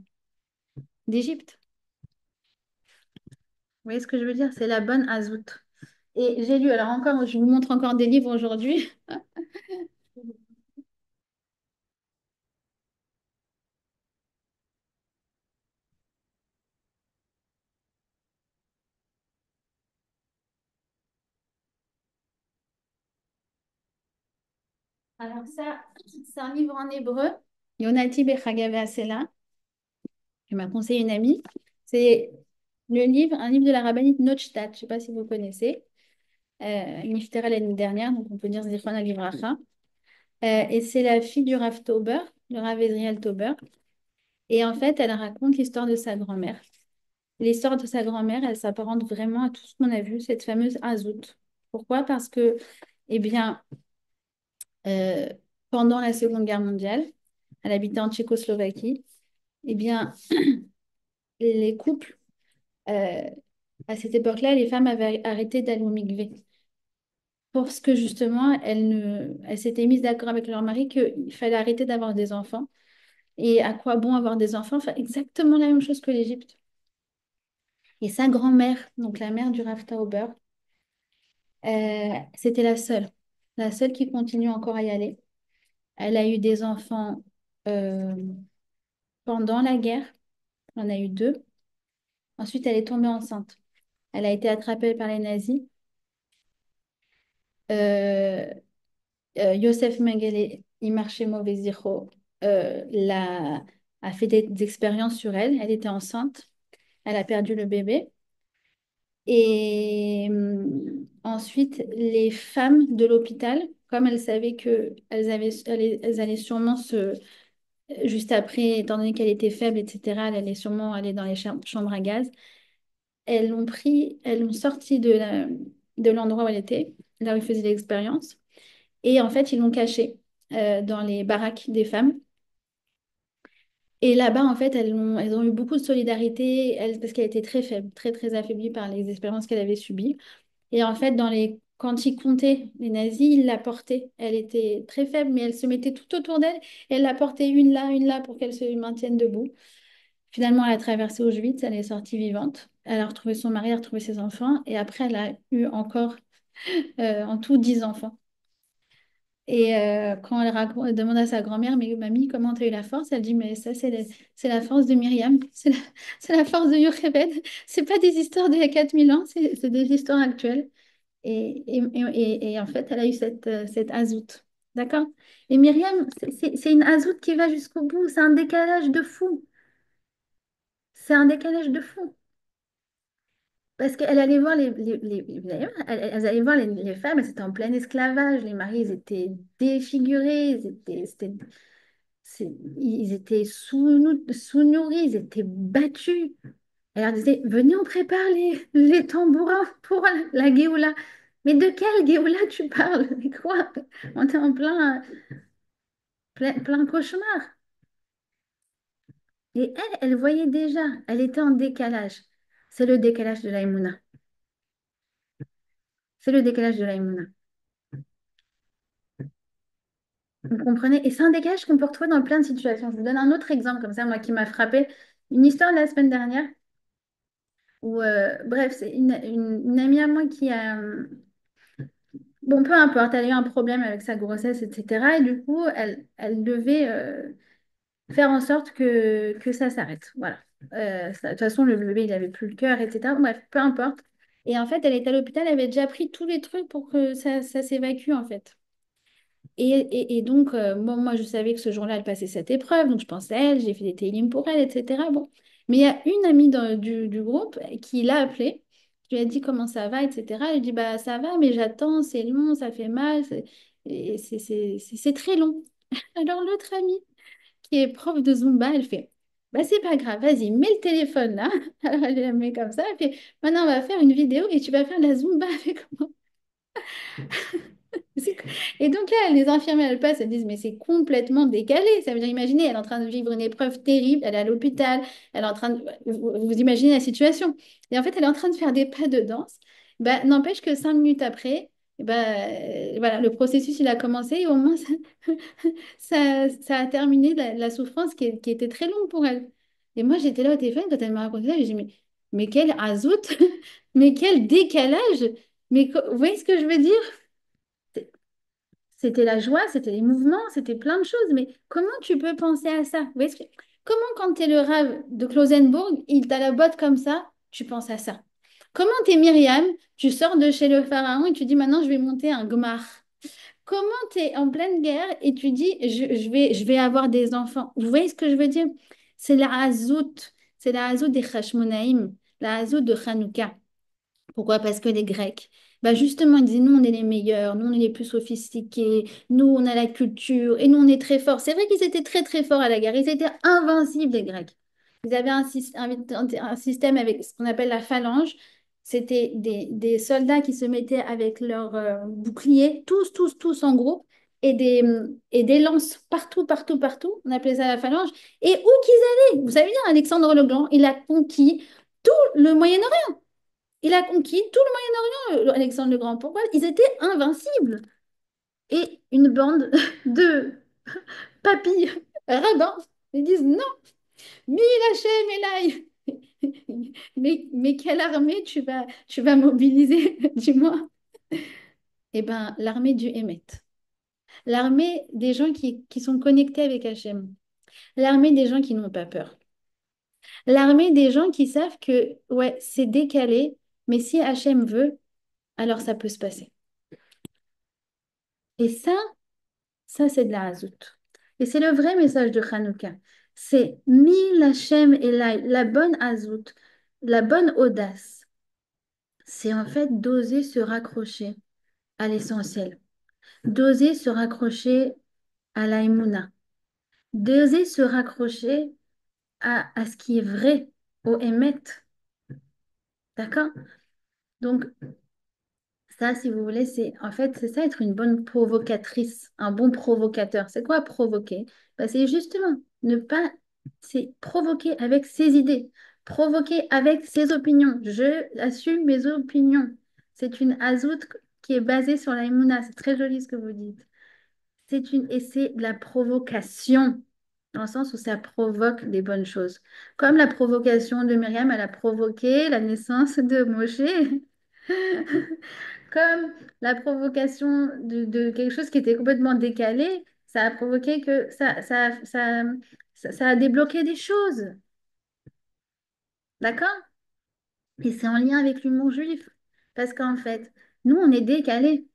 d'Égypte. Vous voyez ce que je veux dire? C'est la bonne Azout. Et j'ai lu, alors encore, je vous montre encore des livres aujourd'hui. Alors ça, c'est un livre en hébreu, Yonati Bechagav Asela, que m'a conseillé une amie. C'est un livre de la rabbinite Notchtat, je ne sais pas si vous connaissez. Nifterah l'année dernière, donc on peut dire Zichron Livracha. Et c'est la fille du Rav Tauber, du Rav Ezriel Tauber. Et en fait, elle raconte l'histoire de sa grand-mère. L'histoire de sa grand-mère, elle s'apparente vraiment à tout ce qu'on a vu, cette fameuse Azout. Pourquoi? Parce que, eh bien, euh, pendant la Seconde Guerre mondiale, elle habitait en Tchécoslovaquie, eh bien, les couples, euh, à cette époque-là, les femmes avaient arrêté d'aller au mikvé. Parce que justement, elles s'étaient mises d'accord avec leur mari qu'il fallait arrêter d'avoir des enfants. Et à quoi bon avoir des enfants? Enfin, exactement la même chose que l'Égypte. Et sa grand-mère, donc la mère du Rav Tauber, c'était la seule qui continue encore à y aller. Elle a eu des enfants euh, pendant la guerre. Elle en a eu 2. Ensuite, elle est tombée enceinte. Elle a été attrapée par les nazis. Euh, Youssef Mengele, Imar Shemo Veziro, a fait des expériences sur elle. Elle était enceinte. Elle a perdu le bébé. Et ensuite, les femmes de l'hôpital, comme elles savaient elles allaient sûrement juste après, étant donné qu'elle était faible, etc., elle allait sûrement aller dans les chambres à gaz. Elles l'ont sortie de l'endroit où elle était, là où ils faisaient l'expérience. Et en fait, ils l'ont cachée dans les baraques des femmes. Et là-bas, en fait, elles ont eu beaucoup de solidarité, parce qu'elle était très faible, très, très affaiblie par les expériences qu'elle avait subies. Et en fait, quand ils comptaient les nazis, ils la portaient. Elle était très faible, mais elle se mettait tout autour d'elle. Et elle la portait une là, pour qu'elle se maintienne debout. Finalement, elle a traversé Auschwitz, elle est sortie vivante. Elle a retrouvé son mari, elle a retrouvé ses enfants. Et après, elle a eu encore en tout 10 enfants. Et quand elle demande à sa grand-mère, mais mamie, comment tu as eu la force? Elle dit, mais ça, c'est la force de Myriam, c'est la force de Yocheved. C'est pas des histoires d'il y a 4000 ans, c'est des histoires actuelles. Et en fait, elle a eu cette Azout. D'accord? Et Myriam, c'est une Azout qui va jusqu'au bout. C'est un décalage de fou. C'est un décalage de fou. Parce qu'elle allait voir elles allaient voir les femmes, elles étaient en plein esclavage. Les maris, ils étaient défigurés, ils étaient sous-nourris, ils étaient battus. Elle leur disait, venez, on prépare les tambourins pour la Géoula. Mais de quelle Géoula tu parles? Mais quoi? On est en plein cauchemar. Et elle voyait déjà, elle était en décalage. C'est le décalage de l'Aïmouna. C'est le décalage de l'Aïmouna. Vous comprenez? Et c'est un décalage qu'on peut retrouver dans plein de situations. Je vous donne un autre exemple comme ça, moi, qui m'a frappé. Une histoire de la semaine dernière où, bref, c'est une amie à moi qui a, bon, peu importe, elle a eu un problème avec sa grossesse, etc. Et du coup, elle devait faire en sorte que ça s'arrête. Voilà. De toute façon, le bébé, il n'avait plus le cœur, etc. Bref, peu importe. Et en fait, elle est à l'hôpital, elle avait déjà pris tous les trucs pour que ça s'évacue, en fait. Et donc, moi, je savais que ce jour-là, elle passait cette épreuve, donc je pensais à elle, j'ai fait des télim pour elle, etc. Bon. Mais il y a une amie du groupe qui l'a appelée, qui lui a dit comment ça va, etc. Elle lui dit, bah ça va, mais j'attends, c'est long, ça fait mal, et c'est très long. Alors l'autre amie, qui est prof de Zumba, elle fait, bah c'est pas grave, vas-y, mets le téléphone là. Alors elle la met comme ça, elle fait, maintenant on va faire une vidéo et tu vas faire la Zumba avec moi. Et donc là, les infirmières, elles passent, elles disent, mais c'est complètement décalé. Ça veut dire, imaginez, elle est en train de vivre une épreuve terrible, elle est à l'hôpital, elle est en train de... vous imaginez la situation. Et en fait, elle est en train de faire des pas de danse. Bah, n'empêche que 5 minutes après, voilà, le processus, il a commencé et au moins, ça a terminé la souffrance qui était très longue pour elle. Et moi, j'étais là au téléphone quand elle m'a raconté ça, j'ai dit, mais quel azout, mais quel décalage, vous voyez ce que je veux dire? C'était la joie, c'était les mouvements, c'était plein de choses. Mais comment tu peux penser à ça? Vous voyez comment, quand tu es le rave de Klausenburg, il t'a la botte comme ça, tu penses à ça? Comment tu es Myriam, tu sors de chez le pharaon et tu dis maintenant je vais monter un gmar? Comment tu es en pleine guerre et tu dis je vais avoir des enfants? Vous voyez ce que je veux dire? C'est la hazout, c'est la hazout des Hashmonaïm, la hazout de Hanouka. Pourquoi? Parce que les Grecs, bah justement, ils disaient, nous, on est les meilleurs, nous, on est les plus sophistiqués, nous, on a la culture, et nous, on est très forts. C'est vrai qu'ils étaient très, très forts à la guerre. Ils étaient invincibles, les Grecs. Ils avaient un système avec ce qu'on appelle la phalange. C'était des soldats qui se mettaient avec leurs boucliers, tous, tous, tous en groupe, et des lances partout, partout, partout. On appelait ça la phalange. Et où qu'ils allaient, vous savez bien, Alexandre le Grand, il a conquis tout le Moyen-Orient. Il a conquis tout le Moyen-Orient, Alexandre le Grand. Pourquoi? Ils étaient invincibles. Et une bande de papilles rabbins, ils disent non, mille Hachem Elaï. Mais quelle armée tu vas mobiliser, dis-moi? Eh bien, l'armée du Hémet. L'armée des gens qui sont connectés avec Hachem. L'armée des gens qui n'ont pas peur. L'armée des gens qui savent que, ouais, c'est décalé, mais si Hachem veut, alors ça peut se passer. Et ça, c'est de la Hazout. Et c'est le vrai message de Hanouka. C'est Mi Lachem Elai, la bonne Hazout, la bonne audace. C'est en fait d'oser se raccrocher à l'essentiel, d'oser se raccrocher à la Emouna, d'oser se raccrocher à ce qui est vrai, au Emet. D'accord? Donc, ça, si vous voulez, c'est ça être une bonne provocatrice, un bon provocateur. C'est quoi provoquer? Ben, c'est justement ne pas, c'est provoquer avec ses idées, provoquer avec ses opinions. Je assume mes opinions. C'est une azout qui est basée sur la Emouna. C'est très joli ce que vous dites. Et c'est de la provocation, dans le sens où ça provoque des bonnes choses. Comme la provocation de Myriam, elle a provoqué la naissance de Moshe. Comme la provocation de quelque chose qui était complètement décalé, ça a provoqué que ça a débloqué des choses. D'accord? Et c'est en lien avec l'humour juif. Parce qu'en fait, nous, on est décalés.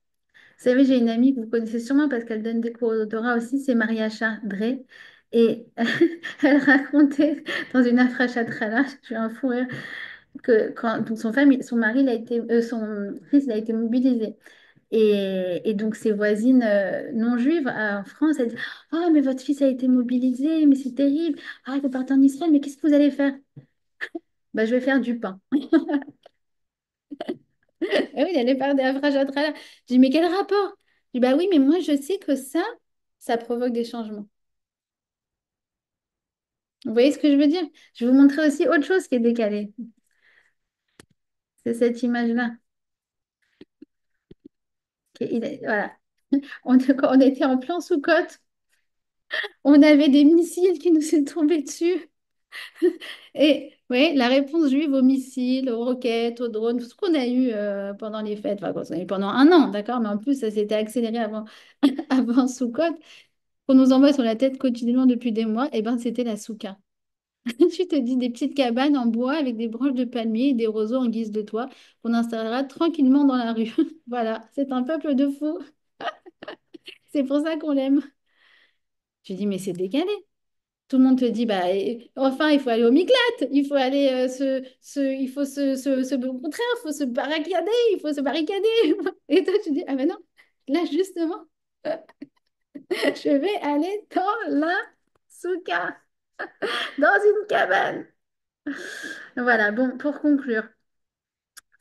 Vous savez, j'ai une amie que vous connaissez sûrement parce qu'elle donne des cours au Torah aussi, c'est Mariacha Drey. Et elle racontait dans une afrachatrala, je suis un fou rire, que quand donc son mari, son fils, il a été mobilisé. Et donc, ses voisines non juives en France, elles disent, ah, mais votre fils a été mobilisé, mais c'est terrible. Ah, il faut partir en Israël, mais qu'est-ce que vous allez faire? Bah, je vais faire du pain. Ah oui, il allait faire des afrachatrala. Je dis, mais quel rapport? Je dis, bah oui, mais moi, je sais que ça provoque des changements. Vous voyez ce que je veux dire? Je vais vous montrer aussi autre chose qui est décalée. C'est cette image-là. Voilà. Quand on était en plan sous-côte, on avait des missiles qui nous sont tombés dessus. Et oui, la réponse juive aux missiles, aux roquettes, aux drones, tout ce qu'on a eu pendant les fêtes, enfin, qu'on a eu pendant un an, d'accord? Mais en plus, ça s'était accéléré avant, avant Soukhot, qu'on nous envoie sur la tête quotidiennement depuis des mois, et ben c'était la souka. Tu te dis des petites cabanes en bois avec des branches de palmier et des roseaux en guise de toit qu'on installera tranquillement dans la rue. Voilà, c'est un peuple de fous. C'est pour ça qu'on l'aime. Je dis, mais c'est décalé. Tout le monde te dit, bah, enfin, il faut aller au Miklat, il faut aller il faut au contraire, il faut se barricader, il faut se barricader. Et toi, tu dis, ah ben non, là, justement, je vais aller dans la souka, dans une cabane. Voilà, bon, pour conclure,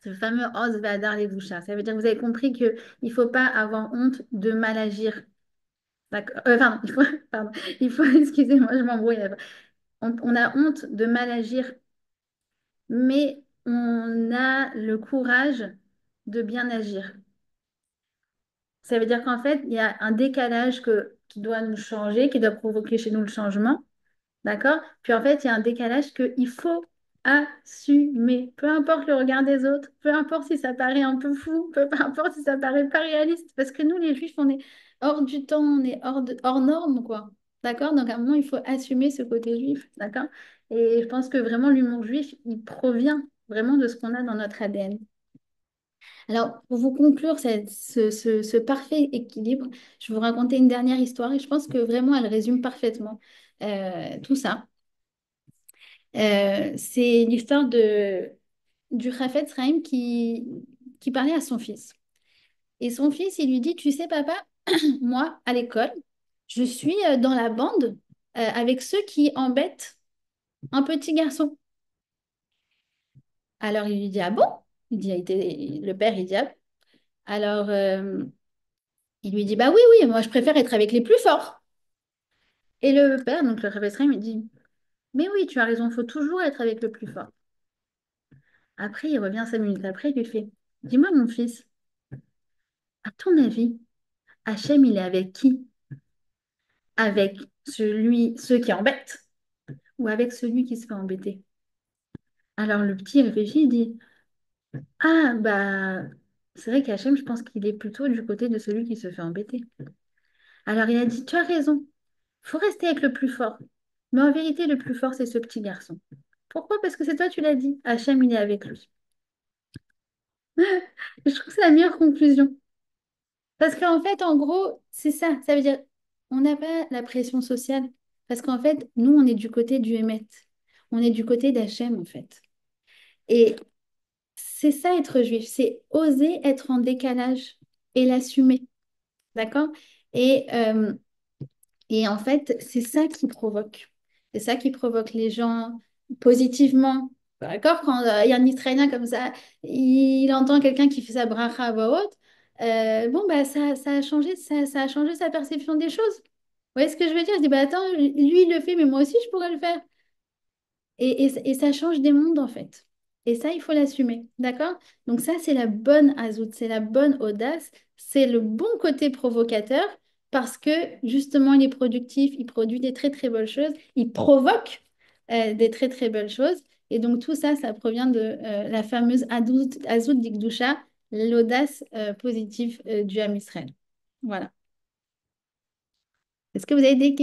ce fameux Oz Vadar les Bouchas, ça veut dire que vous avez compris qu'il ne faut pas avoir honte de mal agir. D'accord. Pardon, pardon, excusez-moi, je m'embrouille là. On a honte de mal agir, mais on a le courage de bien agir. Ça veut dire qu'en fait, il y a un décalage qui doit nous changer, qui doit provoquer chez nous le changement. D'accord? Puis en fait, il y a un décalage qu'il faut assumer. Peu importe le regard des autres, peu importe si ça paraît un peu fou, peu importe si ça paraît pas réaliste. Parce que nous, les Juifs, on est hors du temps, on est hors norme, quoi. D'accord? Donc à un moment, il faut assumer ce côté juif. D'accord? Et je pense que vraiment, l'humour juif, il provient vraiment de ce qu'on a dans notre ADN. Alors, pour vous conclure ce parfait équilibre, je vais vous raconter une dernière histoire et je pense que vraiment, elle résume parfaitement tout ça. C'est l'histoire du Chafetz Chaim qui parlait à son fils. Et son fils, il lui dit, tu sais, papa, moi, à l'école, je suis dans la bande avec ceux qui embêtent un petit garçon. Alors, il lui dit, ah bon? Le père, il dit, ah bon. Alors, il lui dit, bah oui, oui, moi, je préfère être avec les plus forts. Et le père, donc le Chafetz Chaim, il dit, mais oui, tu as raison, il faut toujours être avec le plus fort. Après, il revient 5 minutes après, il lui fait, dis-moi, mon fils, à ton avis, Hachem, il est avec qui? Avec ceux qui embêtent ou avec celui qui se fait embêter? Alors le petit réfléchit, il dit, ah bah c'est vrai qu'Hachem, je pense qu'il est plutôt du côté de celui qui se fait embêter. Alors il a dit, tu as raison, faut rester avec le plus fort. Mais en vérité, le plus fort, c'est ce petit garçon. Pourquoi? Parce que c'est toi, tu l'as dit. Hachem, il est avec lui. Je trouve que c'est la meilleure conclusion. Parce qu'en fait, en gros, c'est ça. Ça veut dire, on n'a pas la pression sociale. Parce qu'en fait, nous, on est du côté du Hémet. On est du côté d'Hachem, en fait. Et c'est ça, être juif. C'est oser être en décalage et l'assumer. D'accord? Et, euh, et en fait, c'est ça qui provoque. C'est ça qui provoque les gens positivement. D'accord? Quand il y a un Israélien comme ça, il entend quelqu'un qui fait sa bracha à voix haute, bon, bah, ça a changé, ça a changé sa perception des choses. Vous voyez ce que je veux dire? Je dis, bah, attends, lui, il le fait, mais moi aussi, je pourrais le faire. Et ça change des mondes, en fait. Et ça, il faut l'assumer. D'accord? Donc ça, c'est la bonne azout, c'est la bonne audace, c'est le bon côté provocateur parce que, justement, il est productif, il produit des très, très belles choses, il provoque des très, très belles choses. Et donc, tout ça, ça provient de la fameuse azout d'Ikdusha, l'audace positive du Ham Israël. Voilà. Est-ce que vous avez des questions?